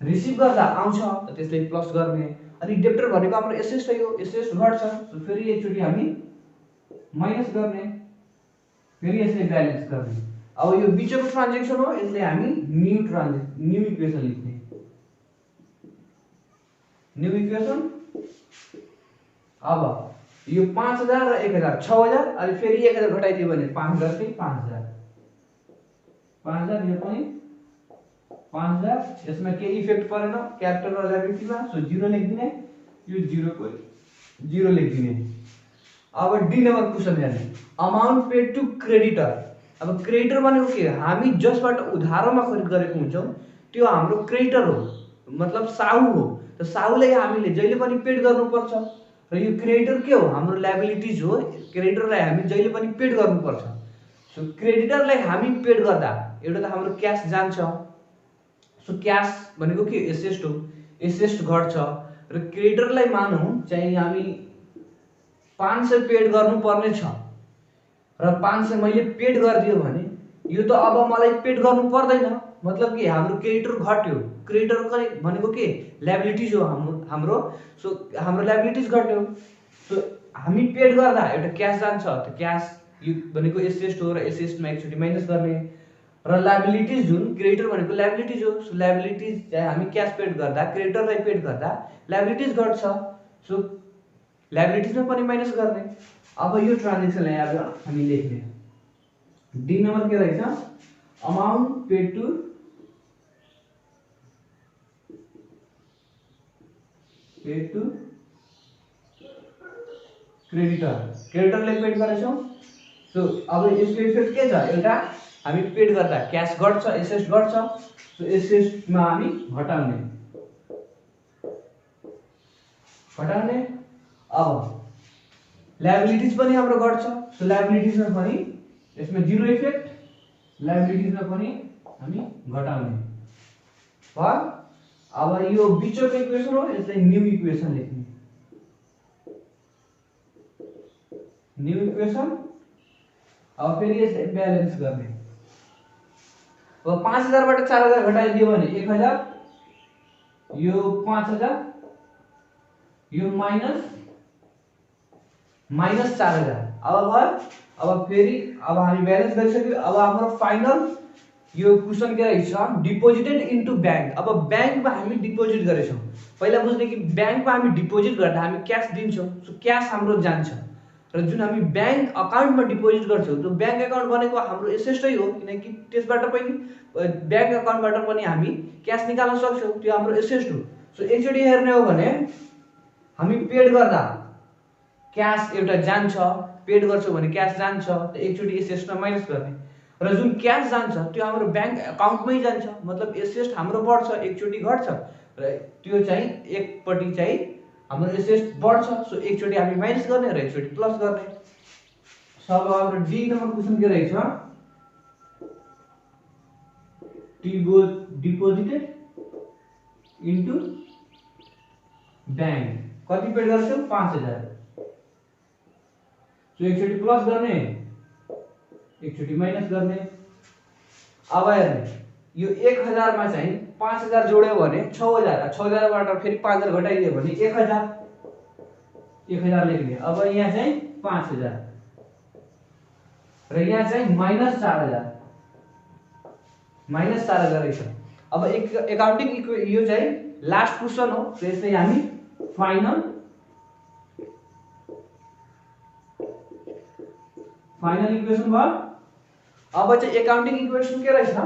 रिसिभ गर्दा आउँछ त त्यसलाई प्लस गर्ने। अनि डेप्टर भनेको हाम्रो एसेटै हो, एसेट घट्छ। सो फेरि एकचोटी हामी माइनस गर्ने, फेरि यसलाई ब्यालेन्स गर्ने। अब यो बिचको ट्रान्जेक्सन हो, यसले हामी न्यू इक्वेसन लेख्ने। New equation. अब यो 5,000 र 1,000 6,000 अनि फेरि 1,000 घटाइदियो भने 5,000 चाहिँ 5,000। 5,000 यो पनि 5,000। यसमा केही इफेक्ट परेन क्यापिटल र लायबिलिटीमा। सो 0 लेखिदिने, यो 0 को 0 लेखिदिने। अब डी नम्बर क्वेशन हेर्ने। Amount paid to creditor. अब क्रेडिटर भनेको के? हामी जसबाट उधारोमा खरिद गरेको हुन्छौं त्यो हाम्रो क्रेडिटर हो, मतलब साहु हो। त साहुलाई हामीले जहिले पनि पेड गर्नुपर्छ र यो क्रेडिटर के हो? हाम्रो लायबिलिटीज हो। क्रेडिटरलाई हामी जहिले पनि पेड गर्नुपर्छ। सो क्रेडिटरलाई हामी पेड गर्दा एउटा त हाम्रो क्याश जान्छ। सो क्याश भनेको के? एसेट हो, एसेट घट्छ र क्रेडिटरलाई मानौं चाहिँ हामी 500 पेड गर्नुपर्ने छ र 500 मैले पेड गरिदियो भने यो त अब मलाई पेड गर्नु पर्दैन, मतलब कि हाम्रो क्रेडिटर घट्यो। क्रेडिटर भनेको के? लायबिलिटीज हो हाम्रो। सो हाम्रो लायबिलिटीज घट्यो। सो हामी पेड गर्दा एउटा क्याश जान्छ, त क्याश यो भनेको एसेट हो र एसेटमा एकचोटी माइनस गर्ने र लायबिलिटीज जुन क्रेडिटर भनेको लायबिलिटीज हो। सो लायबिलिटीज चाहिँ हामी क्याश पेड गर्दा, क्रेडिटरलाई पेड गर्दा लायबिलिटीज घट्छ। सो लायबिलिटीजमा पनि माइनस गर्ने। अब यो ट्रान्जेक्सनलाई अब हामी लेख्ने। डी नम्बर के रहेछ? Amount paid to creditor. क्रेडिटरले पेड गरेछौं। सो अब यसको इफेक्ट के छ? एउटा हामी पेड गर्दा क्याश घट्छ, एसेट घट्छ। सो एसेटमा हामी घटाउने। अब लायबिलिटीज पनि हाम्रो घट्छ। सो लायबिलिटीजमा पनि यसमा 0 इफेक्ट, लायबिलिटीजमा पनि हामी घटाउने भयो। अब यो बिचको इक्वेसन हो, यसलाई न्यू इक्वेसन लेख्ने। New equation. अब फेरि यसलाई ब्यालेन्स गर्ने। अब 5,000 बाट 4,000 घटाइदियो भने 1,000, यो 5,000, यो माइनस 4,000। अब भयो। अब फेरि अब हामी ब्यालेन्स गरिसक्यो। अब हाम्रो फाइनल यो क्वेशन के रहेछ? Deposited into bank. अब बैंकमा हामी डिपोजिट गरेछौं। पहिला बुझ्ने कि बैंकमा हामी डिपोजिट गर्दा हामी क्याश दिन्छौं। सो क्याश हाम्रो जान्छ र जुन हामी बैंक अकाउन्टमा डिपोजिट गर्छौं त्यो बैंक अकाउन्ट भनेको हाम्रो एसेटै हो, किनकि त्यसबाट पनि बैंक अकाउन्टबाट पनि हामी क्याश निकाल्न सक्छौं, त्यो हाम्रो एसेट हो। सो एकचोटी हेर्ने हो भने हामी पेड गर्दा क्याश एउटा जान्छ, पेड गर्छौं भने क्याश जान्छ, त एकचोटी एसेटमा माइनस गर्ने र जुन क्याश जान्छ त्यो हाम्रो बैंक अकाउन्टमै जान्छ, मतलब एसेट हाम्रो बढ्छ, एकचोटी घट्छ र त्यो चाहिँ एकपट्टि चाहिँ हाम्रो एसेट बढ्छ। सो एकचोटि हामी माइनस गर्ने र एकचोटि प्लस गर्ने। अब हाम्रो डी नम्बर क्वेसन के रहेछ, डिपोजिटेड इन्टु बैंक कति पेड गर्छौ 5000। सो एकचोटि प्लस गर्ने एकचोटि माइनस गर्ने। अब हेर्ने यो 1000 मा चाहिँ 5000 जोड्यो भने 6000, 6000 बाट फेरि 5000 घटाइदियो भने 1000 लेख्ने। अब यहाँ चाहिँ 5000 र यहाँ चाहिँ माइनस 4000 रहेछ। अब एकाउन्टिङ यो चाहिँ लास्ट क्वेसन हो। सो यसलाई हामी फाइनल इक्वेसन भयो। अब चाहिँ एकाउन्टिङ इक्वेसन के रहेछ,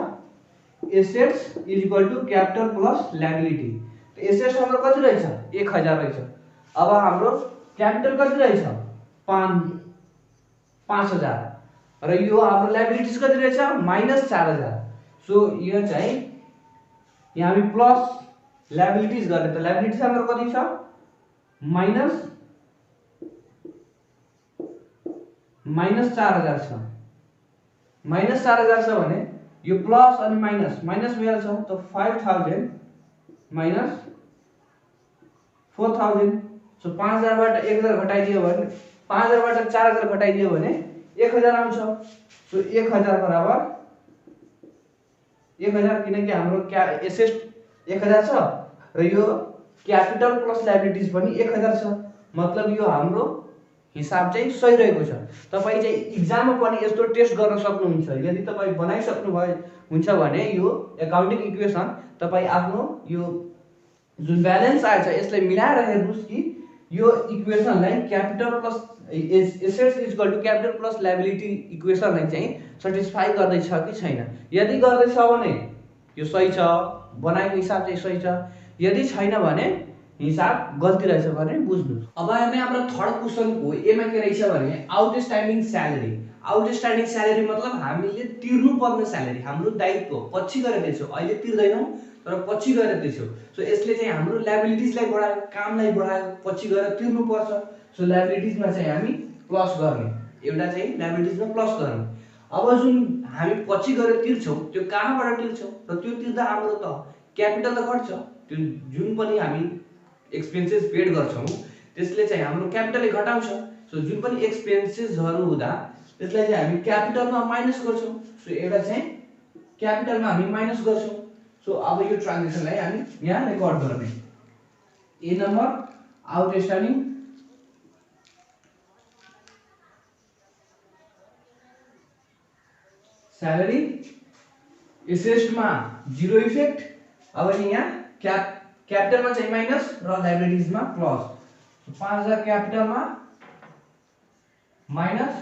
assets is equal to capital plus liability. तो एसेट्स हाम्रो कति रहेछ 1000 रहेछ। अब हाम्रो क्यापिटल कति रहेछ 5000 र यो हाम्रो लायबिलिटीज कति रहेछ माइनस 4000। सो यो चाहिँ यहाँ हामी प्लस लायबिलिटीज गर्ने। त लायबिलिटीज हाम्रो कति छ माइनस 4000 छ। माइनस 4000 छ भने यो प्लस अनि माइनस मिलाउँछ त 5000 माइनस 4000। सो 5000 बाट 1000 घटाइदियो भने 5000 बाट 4000 घटाइदियो भने 1000 आउँछ। सो 1000 बराबर 1000 किनकि हाम्रो एसेट 1000 छ र यो क्यापिटल प्लस लायबिलिटीज पनि 1000 छ। मतलब यो हाम्रो हिसाब चाहिँ सही रहेको छ। तपाई चाहिँ एक्जाममा पनि यस्तो टेस्ट गर्न सक्नुहुन्छ। यदि तपाई बनाइसक्नु भयो हुन्छ भने यो एकाउन्टिङ इक्वेसन तपाई आफ्नो यो जुन ब्यालेन्स आएछ यसलाई मिलाएर हेर्नुस् कि यो इक्वेसनलाई capital plus assets is equal to capital plus liability इक्वेसनलाई चाहिँ सटिस्फाई गर्दैछ कि छैन। यदि गर्दैछ भने यो सही छ, बनाएको हिसाब चाहिँ सही छ। यदि छैन भने हिसाब गल्ती रहेछ भने बुझ्नु। अब हेर्ने हाम्रो थर्ड क्वेसनको एमा के रहेछ भने आउटस्ट्यान्डिङ स्यालेरी। आउटस्ट्यान्डिङ स्यालेरी मतलब हामीले तिर्नु पर्ने स्यालेरी, हाम्रो दायित्व पछि गएर दिन्छौ, अहिले तिर्दैनौ तर पछि गएर दिन्छौ। सो यसले चाहिँ हाम्रो लायबिलिटीजलाई बढायो, कामलाई बढायो, पछि गएर तिर्नु पर्छ। सो लायबिलिटीजमा चाहिँ हामी प्लस गर्ने, एउटा चाहिँ लायबिलिटीजमा प्लस गर्ने। अब जुन हामी पछि गएर तिर्छौ त्यो कहाँबाट तिर्छौ र त्यो तिर्दा हाम्रो त क्यापिटल त घट्छ। त्यो जुन पनि हामी एक्सपेन्सेस पेड गर्छौं त्यसले चाहिँ हाम्रो क्यापिटलै घटाउँछ। सो जुन पनि एक्सपेन्सेसहरु हुँदा त्यसलाई चाहिँ हामी क्यापिटलमा माइनस गर्छौं। सो एउटा चाहिँ क्यापिटलमा हामी माइनस गर्छौं। सो अब यो ट्रान्जेक्सनलाई हामी यहाँ रेकर्ड गर्ने। ए नम्बर आउटस्ट्यान्डिङ स्यालेरी एसेट्समा 0 इफेक्ट। अब यहाँ क्यापिटलमा चाहिँ माइनस र लायबिलिटीजमा प्लस। 5000 क्यापिटलमा माइनस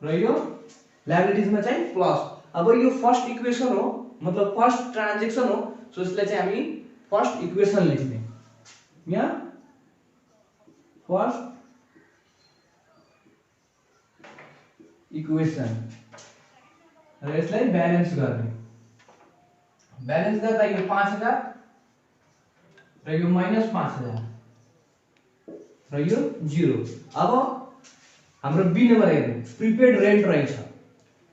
र यो लायबिलिटीजमा चाहिँ प्लस। अब यो फर्स्ट इक्वेसन हो, मतलब फर्स्ट ट्रान्जेक्सन हो। सो यसलाई चाहिँ हामी फर्स्ट इक्वेसन लेख्ने। यहाँ फर्स्ट इक्वेसन र यसलाई ब्यालेन्स गर्ने। ब्यालेन्स गर्दा यो 5000 र यो माइनस 5000 र यो 0। अब हाम्रो बी नम्बर हेर्नु प्रिपेड रेन्ट रहेछ।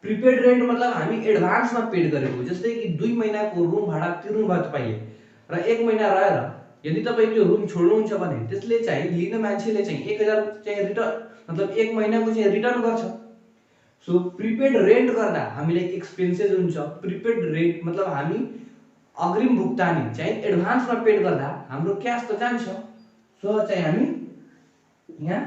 प्रिपेड रेन्ट मतलब हामी एडभान्समा पेड गरेको। जस्तै कि 2 महिनाको रुम भाडा तिर्नु भयो तपाईले र 1 महिना रहेर यदि तपाई त्यो रुम छोड्नुहुन्छ भने त्यसले चाहिँ लिने मान्छेले चाहिँ 1000 चाहिँ रिटर्न मतलब 1 महिनाको चाहिँ रिटर्न गर्छ। सो प्रिपेड रेन्ट गर्दा हामीलाई एक्सपेन्सेस हुन्छ। प्रिपेड रेन्ट मतलब हामी अग्रिम भुक्तानी चाहिँ एडभान्समा पेड गर्दा हाम्रो क्याश त जान्छ। सो चाहिँ हामी यहाँ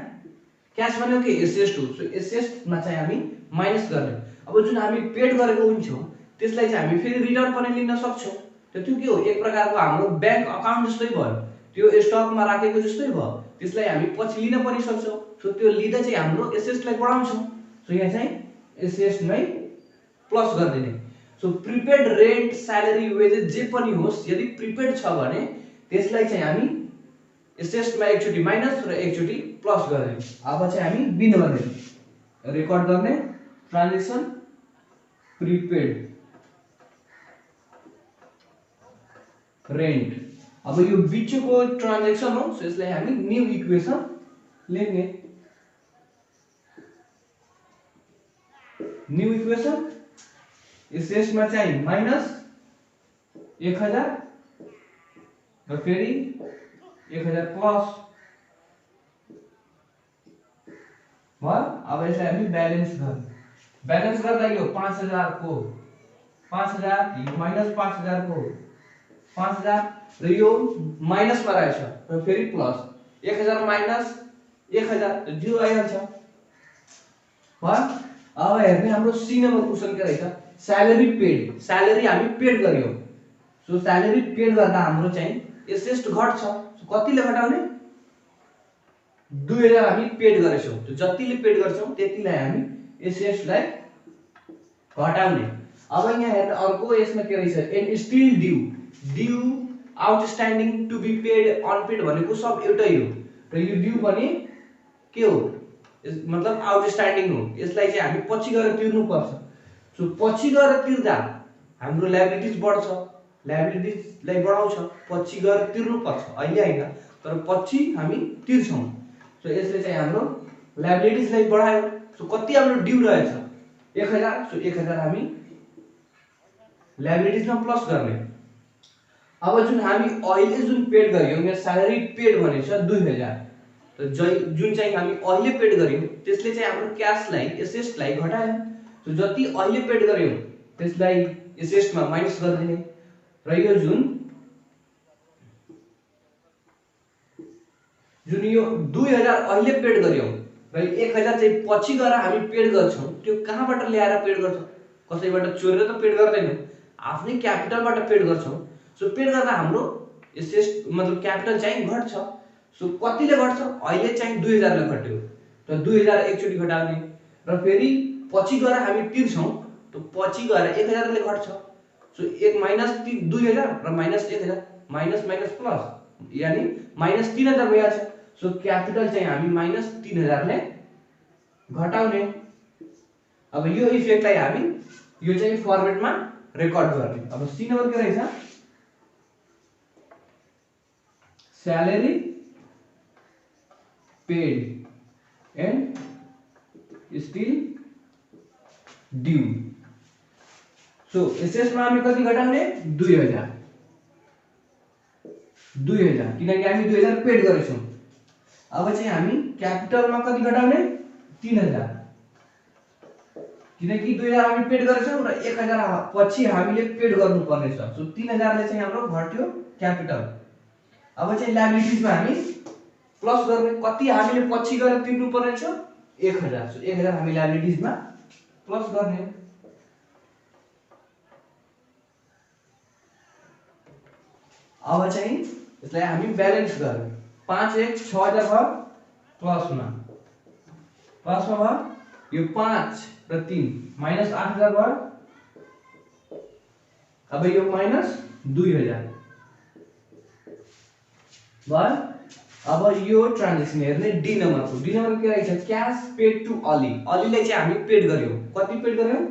क्याश भनेको के एसेट हो। सो एसेटमा चाहिँ हामी माइनस गर्ने। अब जुन हामी पेड गरेको हुन्छौं त्यसलाई चाहिँ हामी फेरि रिटर्न पनि लिन सक्छौं। त्यो के हो एक प्रकारको हाम्रो बैंक अकाउन्ट जस्तै भयो। त्यो स्टकमा राखेको जस्तै भयो। त्यसलाई हामी पछि लिन पनि सक्छौं। सो त्यो लिँदा चाहिँ हाम्रो एसेट्सलाई बढाउँछौं। सो यहाँ चाहिँ एसेट्समै प्लस गर्दिने। So prepaid rent salary wages जे पनि होस् यदि प्रिपेड छ भने त्यसलाई चाहिँ हामी एसेट्समा एकचोटी माइनस र एकचोटी प्लस गर्ने। अब चाहिँ हामी बी नम्बर रेकर्ड गर्ने ट्रान्जेक्सन प्रिपेड रेन्ट। अब यो बिचको ट्रान्जेक्सन हो, सो यसलाई हामी न्यू इक्वेसन लेख्ने। न्यू इक्वेसन यसमा चाहिँ माइनस 1000 र फेरि 1000 प्लस भयो। अब यसलाई हामी ब्यालेन्स गर्ने। ब्यालेन्स गर्दा यो 5000 को 5000 यो माइनस 5000 को 5000 र यो माइनस मा रहेछ र फेरि प्लस 1000 माइनस 1000 त 0 आइहाल्छ भयो। अब हेर्ने हाम्रो सी नम्बर क्वेशन के रहेछ, स्यालेरी पेड। स्यालेरी हामी पेड गर्यौं, सो स्यालेरी पेड गर्दा हाम्रो चाहिँ एसेस्ट घट्छ। सो कतिले घटाउने, 2000 हामी पेड गरेछौं, त्यो जतिले पेड गर्छौं त्यतिलाई हामी एसेस्टलाई घटाउने। अब यहाँ हेर्नु अर्को यसमा के रहेछ, and still due. Due outstanding to be paid unpaid भनेको सब एउटै हो र यो ड्यू पनि के हो, मतलब आउटस्ट्यान्डिङ हो। यसलाई चाहिँ हामी पछि गएर तिर्नु पर्छ। सो पछि गएर तिर्दा हाम्रो लायबिलिटीज बढ्छ, लायबिलिटीजलाई बढाउँछ, पछि गएर तिर्नु पर्छ, अहिले हैन तर पछि हामी तिर्छौं। सो यसले चाहिँ हाम्रो लायबिलिटीजलाई बढायो। सो कति हाम्रो ड्यू रहेछ 1000, सो 1000 हामी लायबिलिटीजमा प्लस गर्ने। अब जुन हामी अहिले जुन पेड गर्यौं, यहाँ स्यालेरी पेड भनेको छ 2000, त जुन चाहिँ हामी अहिले पेड गर्यौं त्यसले चाहिँ हाम्रो क्याशलाई एसेस्टलाई घटायो। सो जति अहिले पेड गर्यौं त्यसलाई एसेस्टमा माइनस गरिदिने र यो जुन यो 2000 अहिले पेड गर्यौं र 1000 चाहिँ पछि गएर हामी पेड गर्छौं, त्यो कहाँबाट ल्याएर पेड गर्छौं, कसैबाट चोरेर त पेड गर्दैनौं, आफ्नै क्यापिटलबाट पेड गर्छौं। सो पेड गर्दा हाम्रो एसेस्ट मतलब क्यापिटल चाहिँ घट्छ। सो कतिले घट्छ, अहिले चाहिँ 2000 ले घट्यो त 2000 एकचोटी घटाउने र फेरि पछि गएर हामी तिर्छौं, त पछि गएर 1000 ले घट्छ। सो एक माइनस 2000 र माइनस 1000, माइनस माइनस प्लस यानी माइनस 3000 भइहाल्छ। सो क्यापिटल चाहिँ हामी माइनस 3000 ले घटाउने। अब यो इफेक्टलाई हामी यो चाहिँ फर्मेटमा रेकर्ड गर्ने। अब सी नम्बर के रहेछ, salary paid and still due. So एसेसमा हामी कति घटाउने, 2000 किनकि हामी 2000 पेड गरेछौं। अब चाहिँ हामी क्यापिटलमा कति घटाउने, 3000 किनकि 2000 हामी पेड गरेछौं र 1000 पछि हामीले पेड गर्नुपर्ने छ। सो 3000 ले चाहिँ हाम्रो घट्यो क्यापिटल। अब चाहिँ लायबिलिटीजमा हामी प्लस गर्ने, कति हामीले पछि गएर तिर्नु पर्ने छ 1000। सो 1000 हामी लायबिलिटीजमा प्लस गर्ने। अब चाहिँ यसलाई हामी ब्यालेन्स गर्ने। 5 1 6000 भयो, प्लसमा भयो यो 5 र 3 माइनस 8000 भयो। अब यो माइनस 2000 भयो। अब यो ट्रान्जेक्सन हेर्ने डी नम्बरको। डी नम्बर के रहेछ, क्याश पेड टु अली। अलीलाई चाहिँ हामी पेड गर्यौं, कति पेड गर्यौं,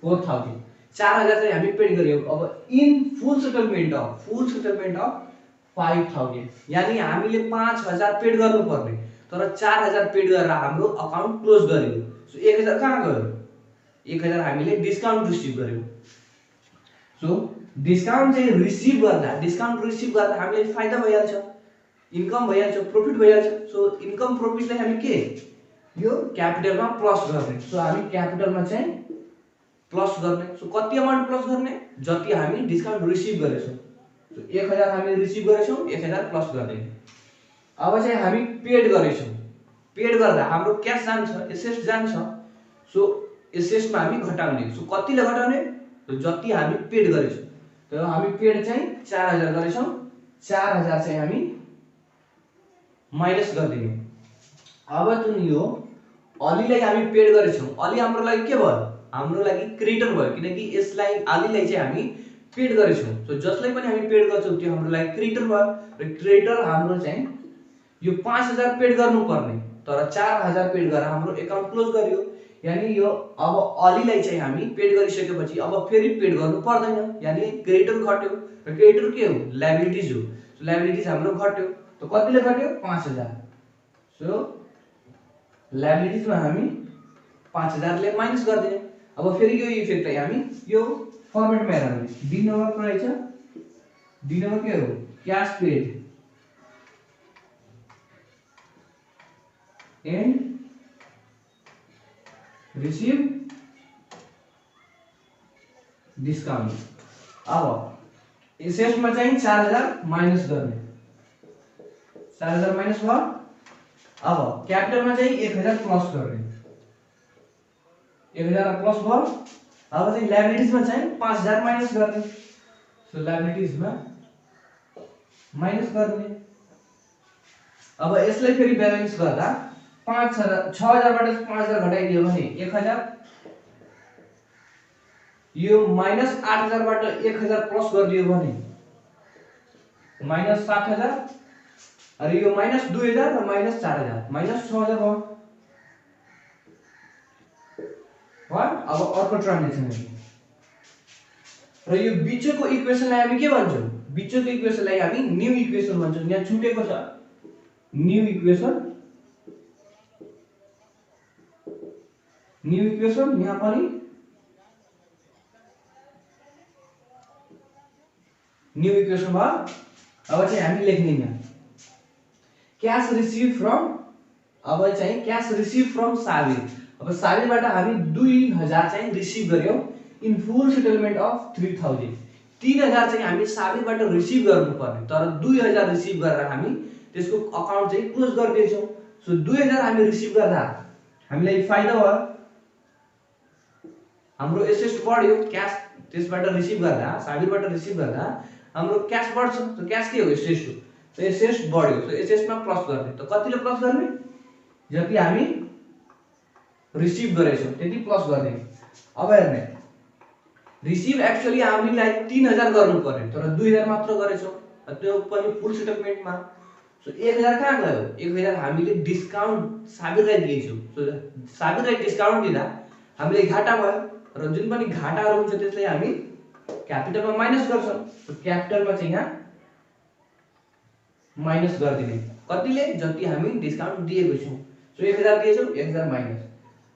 4000, 4000 चाहिँ हामी पेड गर्यौं। अब इन फुल सेटलमेन्ट अफ 5000 यानी हामीले 5000 पेड गर्नु पर्ने तर 4000 पेड गरेर हाम्रो अकाउन्ट क्लोज गर्यो। सो 1000 कहाँ गयो, 1000 हामीले डिस्काउन्ट रिसिभ गर्यौं। सो डिस्काउन्ट चाहिँ रिसिभ गर्दा हामीलाई फाइदा भइहाल्छ, इन्कम भइहाल्छ, प्रॉफिट भइहाल्छ। सो इन्कम प्रॉफिटलाई हामी के यो क्यापिटलमा प्लस गर्ने। सो हामी क्यापिटलमा चाहिँ प्लस गर्ने। सो कति अमाउन्ट प्लस गर्ने, जति हामी डिस्काउन्ट रिसिभ गरेछौं। सो 1000 हामी रिसिभ गरेछौं, 1000 प्लस गर्ने। अब चाहिँ हामी पेड गरेछौं, पेड गर्दा हाम्रो क्याश जान्छ, एसेस्ट जान्छ। सो एसेस्टमा हामी घटाउने। सो कतिले घटाउने, तो जति हामी पेड गरेछौं, तो हामी पेड चाहिँ 4000 गरेछौं, 4000 चाहिँ हामी माइनस गरिदिने। अब जुन यो अलीलाई हामी पेड गरेछौं, अली हाम्रो लागि के भयो, हाम्रो लागि क्रेडिटर भयो किनकि यसलाई अलीलाई चाहिँ हामी पेड गरेछौं। सो जसलाई पनि हामी पेड गर्छौं त्यो हाम्रो लागि क्रेडिटर भयो र क्रेडिटर हाम्रो चाहिँ यो 5000 पेड गर्नु पर्ने तर 4000 पेड गरेर हाम्रो अकाउन्ट क्लोज गर्यो। यानी यो अब अलीलाई चाहिँ हामी पेड गरिसकेपछि अब फेरि पेड गर्नु पर्दैन, यानी क्रेडिटर घट्यो र क्रेडिटर के हो लायबिलिटीज हो। सो लायबिलिटीज हाम्रो घट्यो, त कतिले घट्यो 5000। सो लायबिलिटीजमा हामी 5000 ले माइनस गर्दिने। अब फेरि यो इफेक्टलाई हामी यो फर्मेटमा हेरौँ। डी नम्बर रहेछ, डी नम्बर के हो cash paid and receive discount. अब एसएस में चाहिए 4000 माइनस करने, 4000 माइनस भयो। अब कैपिटल में चाहिए 1000 प्लस करने, 1000 प्लस भयो। अब चाहिँ लायबिलिटीज में चाहिए 5000 माइनस करने। सो लायबिलिटीज में माइनस करने। अब यसलाई फेरि बैलेंस गर्दा 6000 बाट 5000 घटाइदियो भने 1000, यो माइनस 8000 बाट 1000 प्लस गरिदियो भने माइनस 7000, अरे यो माइनस 2000 र माइनस 4000 माइनस 6000 भयो। अब अर्को ट्रान्जेक्सन र यो बिचको इक्वेसनलाई हामी के भन्छौं, बिचको इक्वेसनलाई हामी न्यू इक्वेसन भन्छौं। यहाँ छुटेको छ न्यू इक्वेसन, न्यू इक्वेसन यहाँ पनि न्यू इक्वेसन भयो। अब चाहिँ हामी लेख्ने यहाँ क्याश रिसीभ फ्रम, अब चाहिँ क्याश रिसीभ फ्रम साबिर। अब साबिरबाट हामी 2000 चाहिँ रिसीभ गर्यौं इन फुल सेटलमेन्ट अफ 3000। 3000 चाहिँ हामी साबिरबाट रिसीभ गर्नुपर्ने, तर 2000 रिसीभ गरेर हामी त्यसको अकाउन्ट चाहिँ क्लोज गर्दैछौं। सो 2000 हामी रिसीभ गर्दा हामीलाई फाइदा भयो, हाम्रो एसेट बढ्यो। क्याश त्यसबाट रिसीभ गर्दा, साबिरबाट रिसीभ गर्दा हाम्रो क्याश बढ्छ। त क्याश के हो एसेट हो, त एसेट बढ्यो। त एसेटमा प्लस गर्ने, त कतिले प्लस गर्ने, जति हामी रिसीभ गरेछौं त्यति प्लस गर्ने। अब हेर्ने रिसीभ एक्चुअली हामीलाई 3000 गर्नु पर्यो, तर 2000 मात्र गरेछौं, त्यो पनि फुल सेटलमेन्टमा। सो 1000 कहाँ गयो, 1000 हामीले डिस्काउन्ट साबिरलाई दिएछौं। सो साबिरलाई डिस्काउन्ट दिँदा हामीले घाटा भयो, र जुन पनि घाटाहरु हुन्छ त्यसलाई हामी क्यापिटलमा माइनस गर्छौं। सो क्यापिटलमा चाहिँ यहाँ माइनस गर्दिने, कतिले, जति हामी डिस्काउन्ट दिएको छौं। So 1000 दिएछौं, 1000 minus.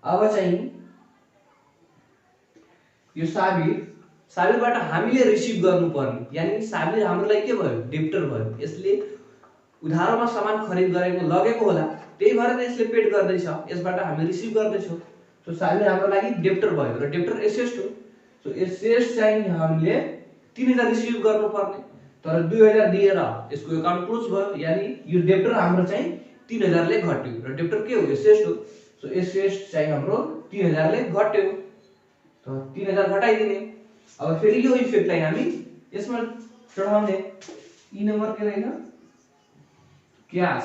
अब चाहिँ यो साबिरबाट हामीले रिसीभ गर्नुपर्ने, यानी साबिर हाम्रो लागि के भयो डेप्टर भयो। यसले उधारोमा सामान खरिद गरेको लगेको होला, त्यही भएर त यसले पेड गर्दैछ, यसबाट हामी रिसीभ गर्दैछौं। सो साबिर हाम्रो लागि डेप्टर भयो र डेप्टर एसेट हो। सो एसेट चाहिँ हामीले 3000 रिसीभ गर्नुपर्ने, तर 2000 दिएर यसको अकाउन्ट क्लोज भयो, यानी यो डेप्टर हाम्रो चाहिँ 3000 ले घट्यो र डेप्टर के हो एसेट हो। सो एसेट चाहिँ हाम्रो 3000 ले घट्यो, त 3000 घटाइदिने। अब फेरि यो इफेक्टलाई हामी यसमा चढाउने। ई नम्बर के रहेछ cash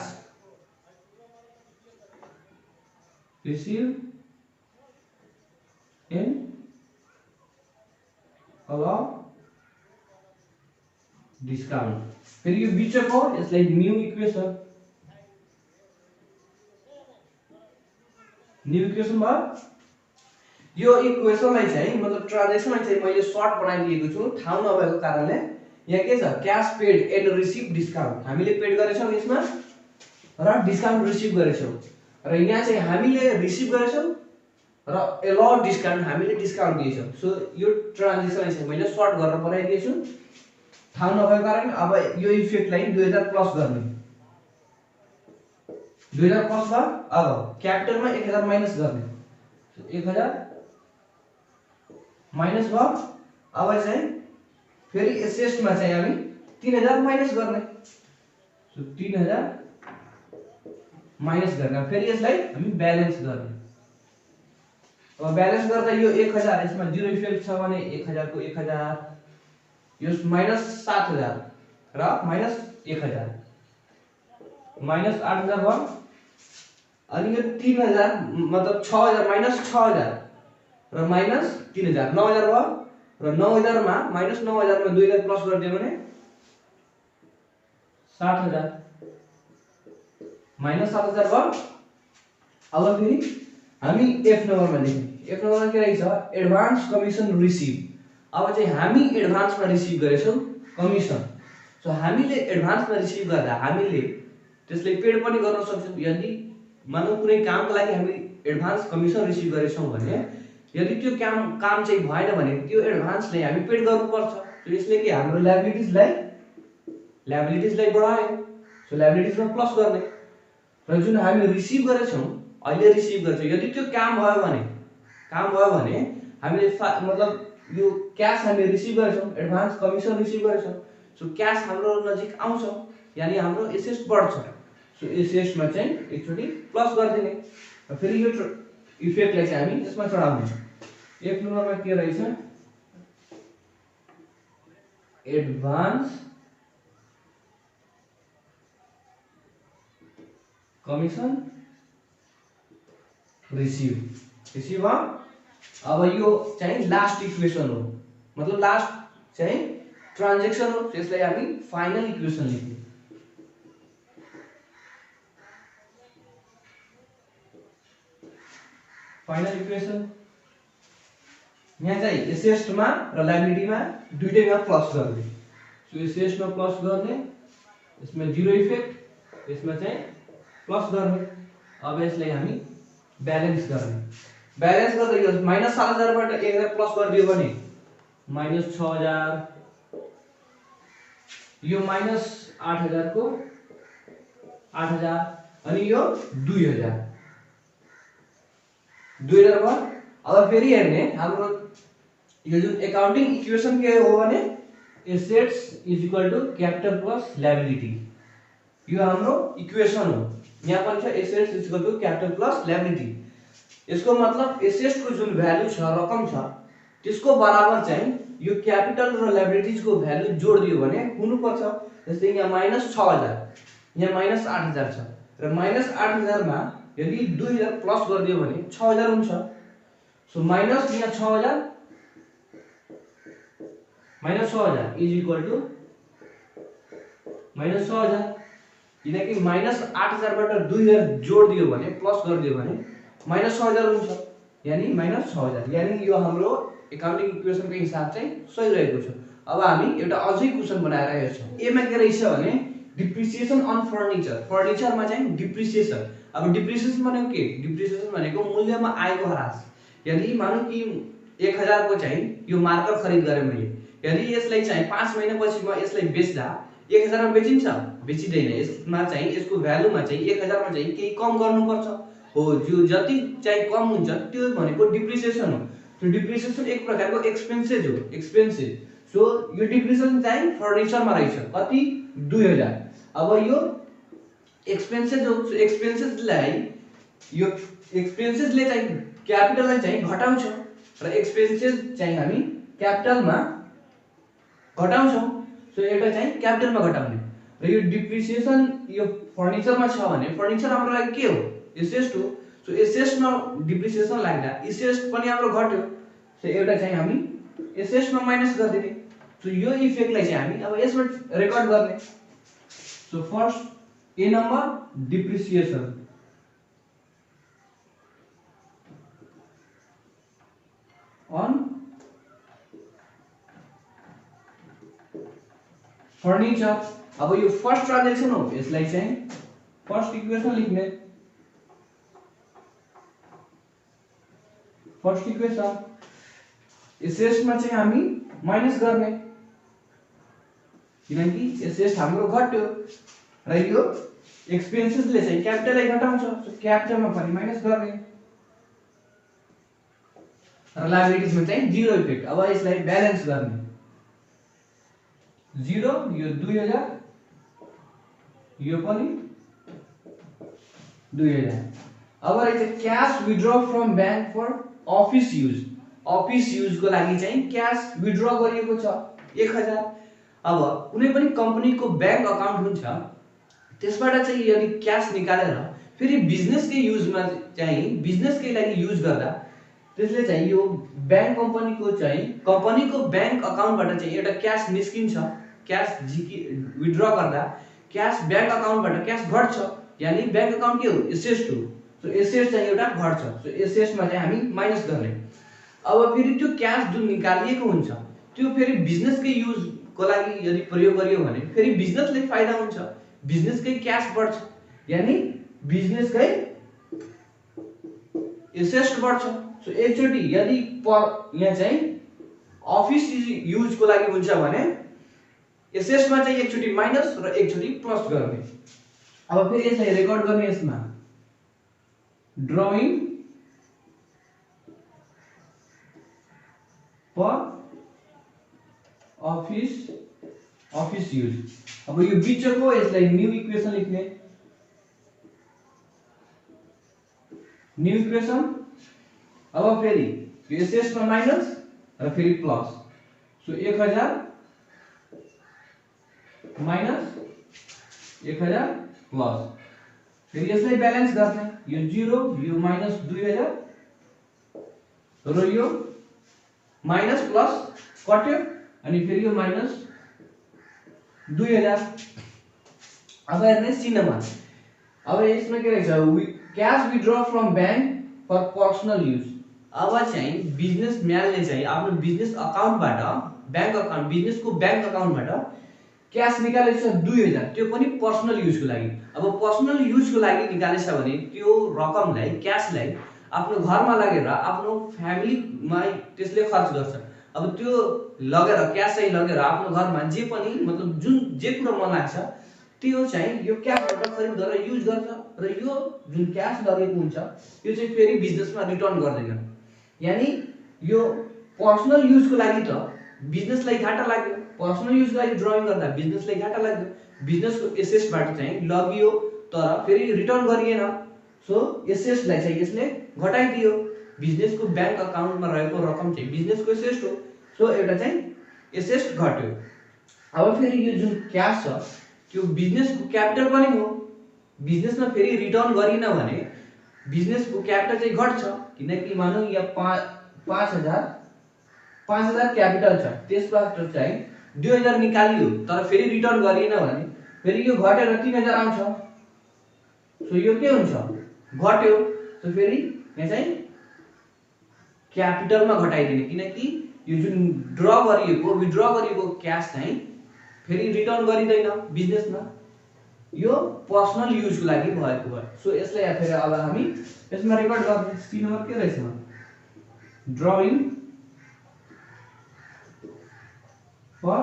receive and allow discount. फेरि यो बिचको यसलाई न्यू इक्वेसन, न्यू इक्वेसन भयो। यो इक्वेसनलाई चाहिँ मतलब ट्रान्जेक्सनलाई चाहिँ मैले सर्ट बनाइदिएको छु ठाउँ नभएको कारणले। यहाँ के छ cash paid and receive discount, हामीले पेड गरेछौं यसमा र डिस्काउन्ट रिसीभ गरेछौं, र यहाँ चाहिँ हामीले रिसीभ गरेछौं र अलाउ डिस्काउन्ट, हामीले डिस्काउन्ट दिएछौं। सो यो ट्रान्जेक्सनलाई चाहिँ मैले सर्ट गरेर बनाइदिएको छु ठाउँ नभएको कारण। अब यो इफेक्टलाई 2000 प्लस गर्ने, 2000 प्लस भयो। अब क्यापिटलमा 1000 माइनस गर्ने, 1000 माइनस भयो। अब चाहिँ फेरि एसेटमा चाहिँ हामी 3000 माइनस गर्ने। सो 3000 माइनस गर्ने, फेरि यसलाई हामी ब्यालेन्स गर्ने। अब ब्यालेन्स गर्दा यो 1000 यसमा जीरो इफेक्ट छ भने 1000 को 1000, यो माइनस 7000 र माइनस 1000, माइनस 8000 भयो। अनि यो 3000 मतलब 6000 माइनस 6000 र माइनस 3000, 9000 भयो। र 9000 मा माइनस 9000 मा 2000 प्लस गरिदियो भने 60000 माइनस 7000 भयो। अब फेरि हामी एफ नम्बरमा लेख्ने। एफ नम्बरमा के रहेछ एडभान्स कमिसन रिसिभ। अब चाहिँ हामी एडभान्समा रिसिभ गरेछौँ कमिसन। सो हामीले एडभान्समा रिसिभ गर्दा हामीले त्यसले पेड पनि गर्न सक्छौँ। यदि मानौ कुनै कामको लागि हामी एडभान्स कमिसन रिसिभ गरेछौँ भने यदि त्यो काम चाहिँ भएन भने त्यो एडभान्सले हामी पेड गर्नुपर्छ। सो यसले के हाम्रो ल्याबिलिटिजलाई बढायो। सो ल्याबिलिटिजमा प्लस गर्ने र जुन हामी रिसिभ गरेछौँ अहिले रिसिभ गर्छौँ यदि त्यो काम भयो भने हामीले मतलब यो क्यास हामी रिसिभ गरेछौँ एडभान्स कमिसन रिसिभ गरेछौँ। सो क्यास हाम्रो नजिक आउँछ यानी हाम्रो एसेट बढ्छ। सो एसेटमा चाहिँ एकचोटि प्लस गरिदिने र फेरि यो इफेक्टलाई चाहिँ हामी यसमा चढाउने। एक नम्बरमा के रहेछ एडभान्स कमिसन रिसिभ। अब यो चाहिँ लास्ट इक्वेसन हो, मतलब लास्ट चाहिँ ट्रान्जेक्सन हो। त्यसलाई हामी फाइनल इक्वेसन लेख्ने। फाइनल इक्वेसन यहाँ चाहिँ एसेटमा र लायबिलिटीमा दुईटैमा प्लस गर्ने। सो एसेटमा प्लस गर्ने, यसमा जिरो इफेक्ट, यसमा चाहिँ प्लस गर्ने। अब यसलाई हामी ब्यालेन्स गर्ने। ब्यालेन्स गर्दा यो माइनस 7000 बाट 1000 प्लस गरिदियो भने माइनस 6000, यो माइनस 8000 को 8000 अनि यो 2000 भयो। अब फेरि हेर्ने हाम्रो यो जुन एकाउन्टिङ इक्वेसन के हो भने assets is equal to capital plus liability. यो हाम्रो इक्वेसन हो। यहाँ पनि छ assets is equal to capital plus liability. यसको मतलब एसेट्स को जुन भ्यालु छ रकम छ त्यसको बराबर चाहिँ यो क्यापिटल र लायबिलिटीज को भ्यालु जोड दियो भने हुनु पर्छ। जस्तै यहाँ माइनस 6000, यहाँ माइनस 8000 छ र माइनस 8000 मा यदि 2000 प्लस गरिदियो भने 6000 हुन्छ। सो माइनस यहाँ 6000 minus 6000 is equal to minus 6000, किनकि माइनस 8000 बाट 2000 जोड दियो भने प्लस गरिदियो भने माइनस 6000 हुन्छ, यानी माइनस 6000। यानी यो हाम्रो एकाउन्टिङ इक्वेसनको हिसाब चाहिँ सही रहेको छ। अब हामी एउटा अझै क्वेशन बनाएर हेर्छौँ। ए मा के रहेछ भने डिप्रिसिएसन अन फर्निचर। फर्निचरमा चाहिँ डिप्रिसिएसन। अब डिप्रिसिएसन भनेको के? डिप्रिसिएसन भनेको मूल्यमा आएको ह्रास। यदि मानौ कि 1000 को चाहिँ यो मार्कर खरिद गरे मैले, यदि यसलाई चाहिँ 5 महिनापछि म यसलाई बेच्दा 1000 मा बेचिन्छ? बेचिदैन। यसमा चाहिँ यसको भ्यालुमा चाहिँ 1000 मा चाहिँ केही कम गर्नुपर्छ हो। जो जति चाहिँ कम हुन्छ त्यो भनेको डिप्रिसिएसन हो। तो डिप्रिसिएसन एक प्रकारको एक्सपेन्सेस हो, एक्सपेन्सेस। सो यो डिप्रिसिएसन चाहिँ फर्निचरमा रहेछ कति 2000। अब यो एक्सपेन्सेस हो। सो एक्सपेन्सेसलाई यो एक्सपेन्सेसले चाहिँ क्यापिटललाई चाहिँ घटाउँछ र एक्सपेन्सेस चाहिँ हामी क्यापिटलमा घटाउँछौं। सो एउटा चाहिँ क्यापिटलमा घटाउने र यो डिप्रिसिएसन यो फर्निचरमा छ भने फर्निचर हाम्रो लागि के हो? एसेट हो। सो एसेटमा डिप्रिसिएसन लाग्दा एसेट पनि हाम्रो घट्यो। सो एउटा चाहिँ हामी एसेटमा माइनस गर्दिने। सो यो इफेक्टलाई चाहिँ हामी अब यसमा रेकर्ड गर्ने। So first A number depreciation on furniture. अब यो फर्स्ट ट्रान्जेक्सन हो, यसलाई चाहिँ फर्स्ट इक्वेसन लेख्ने। फर्स्ट इक्वेसन एसेट्समा चाहिँ हामी माइनस गर्ने, किनकि एसेट्स हाम्रो घट्यो र यो एक्सपेन्सेसले चाहिँ क्यापिटललाई घटाउँछ। सो क्यापिटलमा पनि माइनस गर्ने र लायबिलिटीजमा चाहिँ जिरो इफेक्ट। अब यसलाई ब्यालेन्स गर्ने। 0 यो 2000, यो पनि 2000। अब रहेछ cash withdraw from bank for office use. Office use को लागि चाहिँ क्याश विथड्र गरिएको छ 1000। अब कुनै पनि कम्पनीको बैंक अकाउन्ट हुन्छ, त्यसबाट चाहिँ यदि क्याश निकालेर फेरि बिजनेसकै युजमा चाहिँ बिजनेसकै लागि युज गर्दा त्यसले चाहिँ यो बैंक कम्पनीको बैंक अकाउन्टबाट चाहिँ एउटा क्याश निस्किन्छ। क्याश विथड्र गर्दा क्याश बैंक अकाउन्टबाट क्याश घट्छ, यानी बैंक अकाउन्ट के हो? एसेट हो। सो एसेट चाहिँ एउटा घट्छ। सो एसेट्समा चाहिँ हामी माइनस गर्ने। अब फेरि त्यो क्यास जुन निकालिएको हुन्छ त्यो फेरि बिजनेसकै युजको लागि यदि प्रयोग गरियो भने फेरि बिजनेसले फाइदा हुन्छ, बिजनेसकै क्यास बढ्छ, यानी बिजनेसकै एसेट बढ्छ। सो एकचोटि यदि यहाँ चाहिँ अफिस युजको लागि हुन्छ भने एसेट्समा चाहिँ एकचोटि माइनस र एकचोटि प्लस गर्ने। अब फेरि यसलाई रेकर्ड गर्ने, यसमा ड्रइङ फर अफिस युज। अब यो बिचको यसलाई न्यू इक्वेसन लेख्ने, न्यू इक्वेसन। अब फेरि यो एसेट्समा माइनस र फेरि प्लस। So 1000 minus 1000 plus. फेरि यसलाई ब्यालेन्स गर्ने, यो 0 यो माइनस 2000 र यो माइनस प्लस कट्यो अनि फेरि यो माइनस 2000। अब हेर्ने C नम्बर। अब यसमा के रहेछ, cash withdraw from bank for personal use. अब चाहिँ बिजनेसम्यानले चाहिँ आफ्नो बिजनेस अकाउन्टबाट, बैंक अकाउन्ट, बिजनेसको बैंक अकाउन्टबाट क्यास निकालेको छ 2000, त्यो पनि पर्सनल युजको लागि। अब पर्सनल युजको लागि निकालेछ भने त्यो रकमलाई, क्यासलाई आफ्नो घरमा लगेर आफ्नो फ्यामिलीमा त्यसले खर्च गर्छ। अब त्यो लगेर क्यास चाहिँ लगेर आफ्नो घरमा जे पनि मतलब जे कुरा मन लाग्छ त्यो चाहिँ यो क्यासबाट खरिद गरेर युज गर्छ र यो जुन क्यास लगेको हुन्छ यो चाहिँ फेरि बिजनेसमा रिटर्न गर्दैन। यानी यो पर्सनल युजको लागि त बिजनेसलाई घाटा लाग्यो, पर्सनल युजको लागि ड्रइङ गर्दा बिजनेसलाई घाटा लाग्यो, बिजनेसको एसेट्सबाट चाहिँ लगियो तर फेरि रिटर्न गरिएन। सो एसेट्सलाई चाहिँ यसले घटाइदियो, बिजनेसको बैंक अकाउन्टमा रहेको रकम चाहिँ बिजनेसको एसेट हो। सो एउटा चाहिँ एसेट घट्यो। अब फेरि यो जुन क्यास छ त्यो बिजनेसको क्यापिटल पनि हो, बिजनेसमा फेरि रिटर्न गरिन भने बिजनेसको क्यापिटल चाहिँ घट्छ, किनकि मानौ यहाँ 5000 क्यापिटल छ, त्यसबाट चाहिँ 2000 निकालियो तर फेरि रिटर्न गरिएन भने फेरि यो घटेर 3000 आउँछ। सो यो के हुन्छ, घट्यो। सो फेरि यहाँ चाहिँ क्यापिटलमा घटाइदिने, किनकि यो जुन विथड्र गरिएको क्यास चाहिँ फेरि रिटर्न गरिदैन बिजनेसमा, यो पर्सनल युजको लागि भएको भयो। सो यसलाई फेरि अब हामी यसमा रेकर्ड गर्ने। C नम्बर के रहेछ, ड्रइङ फर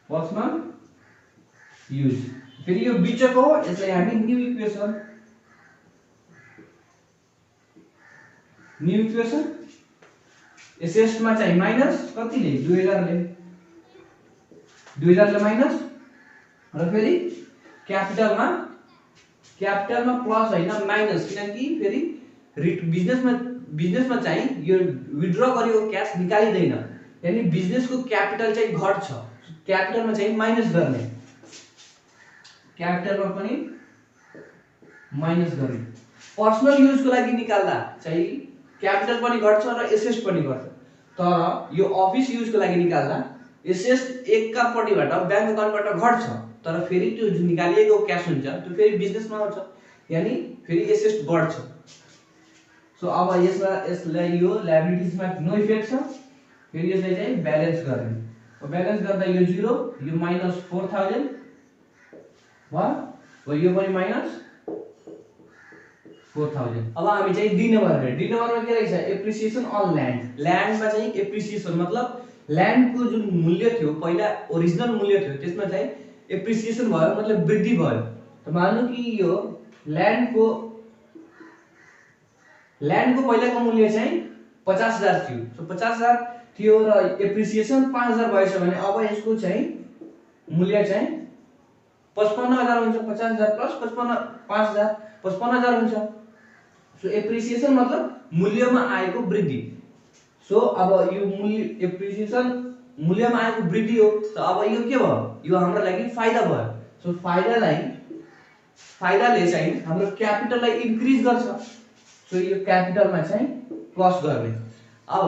पर्सनल युज। फेरि यो बिचको हो, यसलाई हामी न्यू इक्वेसन एसेट्समा चाहिँ माइनस कतिले 2000 ले माइनस र फेरि क्यापिटलमा प्लस हैन माइनस, किनकि फेरि बिजनेसमा चाहिँ यो विथड्र गरेको क्यास निकालिदैन, यानी बिजनेसको क्यापिटल चाहिँ घट्छ। क्यापिटलमा चाहिँ माइनस गर्ने, क्यापिटलमा पनि माइनस गर्ने। पर्सनल युजको लागि निकाल्दा चाहिँ क्यापिटल पनि घट्छ र एसेट्स पनि घट्छ, तर यो अफिस युजको लागि निकाल्दा एसेट्स एकपट्टिबाट बैंक अकाउन्टबाट घट्छ तर फेरि त्यो जुन निकालिएको क्यास हुन्छ त्यो फेरि बिजनेसमा आउँछ, यानी फेरि एसेट्स बढ्छ। सो अब यसलाई यो लायबिलिटिजमा नो इफेक्ट छ। फेरि यसलाई चाहिँ ब्यालेन्स गर्ने, ब्यालेन्स गर्दा यो 0 यो माइनस 4000 भयो, यो पनि माइनस 4000। अब हामी चाहिँ D नम्बर हेर्ने। D नम्बरमा के रहेछ, एप्रिसिएसन अन ल्यान्ड। ल्यान्डमा चाहिँ एप्रिसिएसन मतलब ल्यान्डको जुन मूल्य थियो पहिला ओरिजिनल मूल्य थियो त्यसमा चाहिँ एप्रिसिएसन भयो, मतलब वृद्धि भयो। त मानौ कि यो ल्यान्डको पहिलाको मूल्य चाहिँ 50000 थियो। सो 50000 थियो र एप्रिसिएसन 5000 भएछ भने अब यसको चाहिँ मूल्य चाहिँ 55000 हुन्छ। 50000 प्लस 5000 55000 हुन्छ। सो एप्रिसिएसन मतलब मूल्यमा आएको वृद्धि। सो अब यो एप्रिसिएसन मूल्यमा आएको वृद्धि हो। त अब यो के भयो, यो हाम्रो लागि फाइदा भयो। सो फाइदाले चाहिँ हाम्रो क्यापिटललाई इन्क्रिज गर्छ। सो यो क्यापिटलमा चाहिँ प्लस गर्ने। अब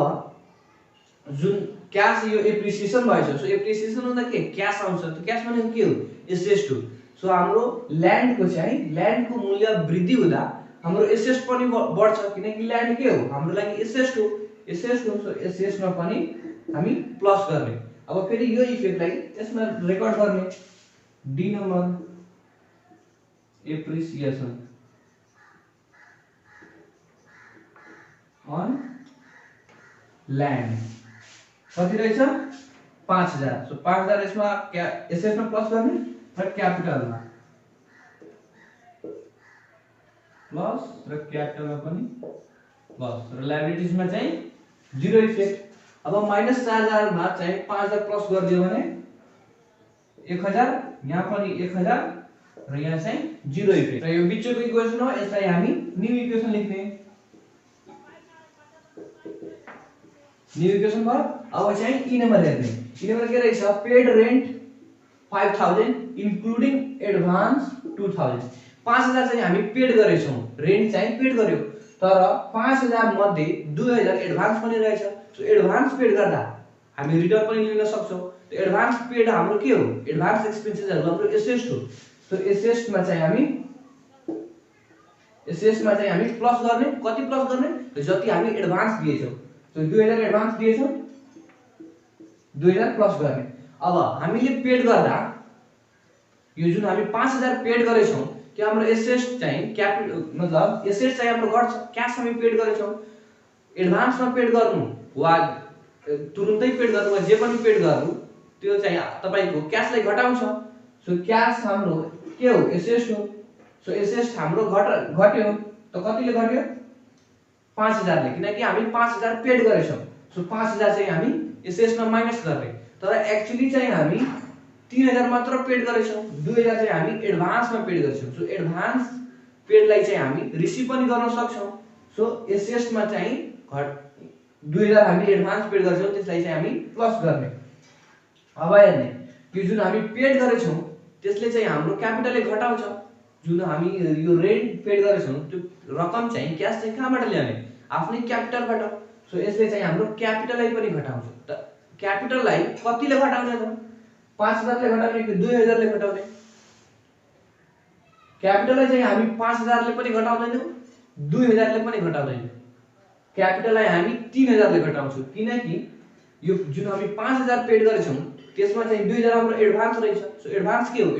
जुन क्याश यो एप्रिसिएसन भएछ, सो एप्रिसिएसन हुँदा के क्याश आउँछ। त क्याश भनेको के हो, एसेट हो। सो हाम्रो ल्यान्डको मूल्य वृद्धि हुँदा हाम्रो एसेट पनि बढ्छ, किनकि ल्यान्ड के हो हाम्रो लागि एसेट हो। सो एसेटमा पनि हामी प्लस गर्ने। अब फेरि यो इफेक्टलाई यसमा रेकर्ड गर्ने। D number appreciation on land कति रहेछ 5000। सो 5000 यसमा एसेटमा प्लस गर्ने र क्यापिटलमा प्लस र क्यापिटलमा पनि प्लस र लायबिलिटिजमा चाहिँ 0 इफेक्ट। अब -4000 मा चाहिँ 5000 प्लस गरिदियो भने 1000, यहाँ पनि 1000 र यहाँ चाहिँ 0 इफेक्ट। र यो बिचको इक्वेसन हो, यसलाई हामी न्यू इक्वेसन लेख्ने। न्यू इक्वेसन भयो। अब चाहिँ ई नम्बर हेर्ने। ई नम्बर के रहेछ पेड रेन्ट 5000 इन्क्लुडिङ एडभान्स 2000। 5000 चाहिँ हामी पेड गरेछौं, रेन्ट चाहिँ पेड गर्यो, तर 5000 मध्ये 2000 एडभान्स पनि रहेछ। सो एडभान्स पेड गर्दा हामी रिटर्न पनि लिन सक्छौं। तो एडभान्स पेड हाम्रो के हो एडभान्स एक्सपेन्सेसहरु हाम्रो एसेट हो। सो एसेटमा चाहिँ हामी प्लस गर्ने। कति प्लस गर्ने जति हामी एडभान्स दिएछौं। सो 2000 एडभान्स दिएछौं, 2000 प्लस गर्ने। अब हामीले पेड गर्दा यो जुन हामी 5000 पेड गरेछौं कि हाम्रो एसेट चाहिँ क्यापिटल मतलब एसेट चाहिँ हाम्रो घट्छ। क्याश हामी पेड गरेछौं, एडभान्समा पेड गर्नु वा तुरुन्तै पेड गर्नु वा जे पनि पेड गर्नु त्यो चाहिँ तपाईको क्याशलाई घटाउँछ। सो क्याश हाम्रो के हो एसेट हो। सो एसेट हाम्रो घट्यो त कतिले घट्यो 5000 ले, किनकि हामी 5000 पेड गरेछौं। सो 5000 चाहिँ हामी एसेटमा माइनस गर्ने, तर एक्चुअली चाहिँ हामी 3000 मात्र पेड गरेछौं, 2000 चाहिँ हामी एडभान्समा पेड गरेछौं। सो एडभान्स पेडलाई चाहिँ हामी रिसिभ पनि गर्न सक्छौं। सो एसेटमा चाहिँ 2000 हामी एडभान्स पेड गरेछौं, त्यसलाई चाहिँ हामी प्लस गर्ने। अब हेर्ने यो जुन हामी पेड गरेछौं त्यसले चाहिँ हाम्रो क्यापिटलले घटाउँछ। जुन हामी यो रेन्ट पेड गरेछौं त्यो रकम चाहिँ क्याश चाहिँ कहाँबाट ल्याउने आफ्नै क्यापिटलबाट। सो यसले चाहिँ हाम्रो क्यापिटललाई पनि घटाउँछ। त क्यापिटललाई कतिले घटाउने त 5000 ले घटाउने कि 2000 ले घटाउने। क्यापिटललाई चाहिँ हामी 5000 ले पनि घटाउँदैनौं, 2000 ले पनि घटाउँदैनौं। क्यापिटललाई हामी 3000 ले घटाउँछौं, किनकि यो जुन हामी 5000 पेड गरेछौं त्यसमा चाहिँ 2000 हाम्रो एडभान्स रहेछ। सो एडभान्स के हो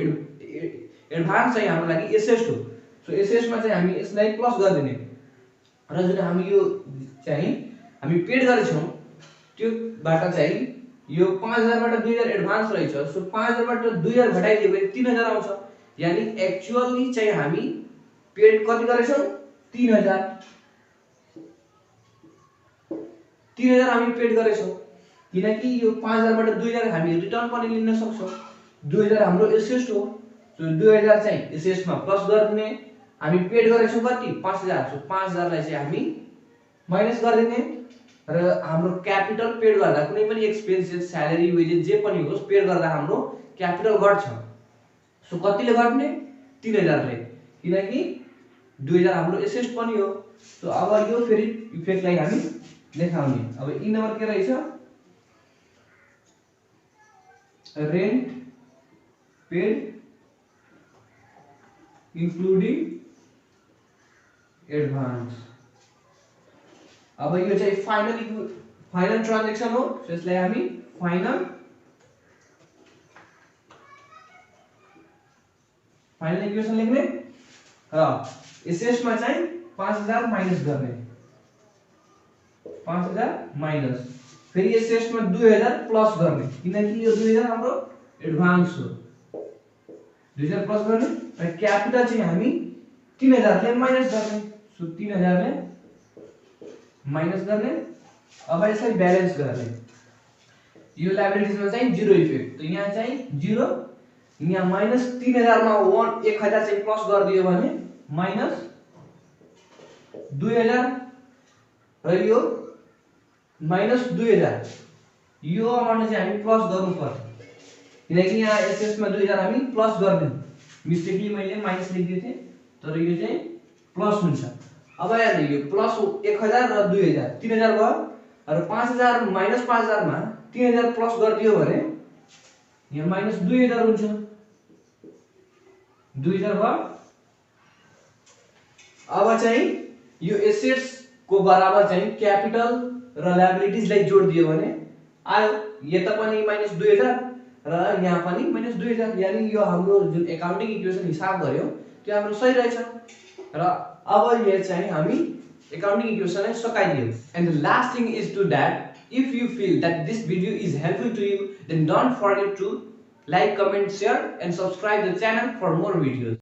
एडभान्स चाहिँ हाम्रो लागि एसेट हो। सो एसेटमा चाहिँ हामी यसलाई प्लस गरिदिने र जुन हामी यो चाहिँ हामी पेड गरेछौं त्योबाट चाहिँ यो 5000 बाट 2000 एडभान्स रहेछ। सो 5000 बाट 2000 घटाइदियो भने 3000 आउँछ। यानी एक्चुअली चाहिँ हामी पेड कति गरेछौं 3000 हामी पेड गरेछौं, किनकि यो 5000 बाट 2000 हामी रिटर्न पनि लिन सक्छौं। 2000 हाम्रो एसेट हो। सो 2000 चाहिँ एसेटमा प्लस गर्ने। हामी पेड गरेछौं कति 5000। सो 5000 लाई चाहिँ हामी माइनस गरिदिने र हाम्रो क्यापिटल पेड गर्दा कुनै पनि एक्सपेन्सेस स्यालेरी वेजेस जे पनि होस् पेड गर्दा हाम्रो क्यापिटल घट्छ। सो कतिले घट्ने 3000 ले, किनकि 2000 हाम्रो एसेट पनि हो। सो अब यो फेरि इफेक्टलाई हामी देखाउने। अब ई नम्बर के रहेछ रेन्ट पेड इन्क्लुडिङ एडभान्स। अब यो चाहिँ फाइनल ट्रान्जेक्सन हो। सो यसलाई हामी फाइनल इक्वेसन लेख्ने र एसेटमा चाहिँ 5000 माइनस गर्ने। 5000 माइनस फेरि एसेटमा 2000 प्लस गर्ने, किनकि यो 2000 हाम्रो एडभान्स हो। 2000 प्लस गर्ने र क्यापिटल चाहिँ हामी 3000 ले माइनस गर्ने। सो 3000 ले माइनस गर्ने। अब यसलाई ब्यालेन्स गर्ने। यो लायबिलिटिजमा चाहिँ 0 इफेक्ट। तो यहाँ चाहिँ 0, यहाँ माइनस 3000 मा 1000 चाहिँ प्लस गरिदियो भने माइनस 2000 र यो माइनस 2000 यो अमाउन्ट चाहिँ हामी प्लस गर्नु पर्छ, किनकि यहाँ एसेटमा 2000 हामी प्लस गर्दियौं। मिस्टेकली मैले माइनस लेखिदिए थिए, तर यो चाहिँ प्लस हुन्छ। अब हेर्नु यो प्लस 1000 र 2000 3000 भयो र 5000 माइनस 5000 मा 3000 प्लस गरिदियो भने यहाँ माइनस 2000 हुन्छ। 2000 भयो। अब चाहिँ यो एसेट्स को बराबर चाहिँ क्यापिटल र लायबिलिटीजलाई जोड दियो भने आयो यता पनि -2000 र यहाँ पनि -2000, यानी यो हाम्रो जुन एकाउन्टिङ इक्वेसन हिसाब गर्यो त्यो हाम्रो सही रहेछ र अब यो चाहिँ हामी एकाउन्टिङ इक्वेसनलाई सकाइदियो। And the last thing is to that if you feel that this video is helpful to you, then don't forget to like, comment, share and subscribe the channel for more videos.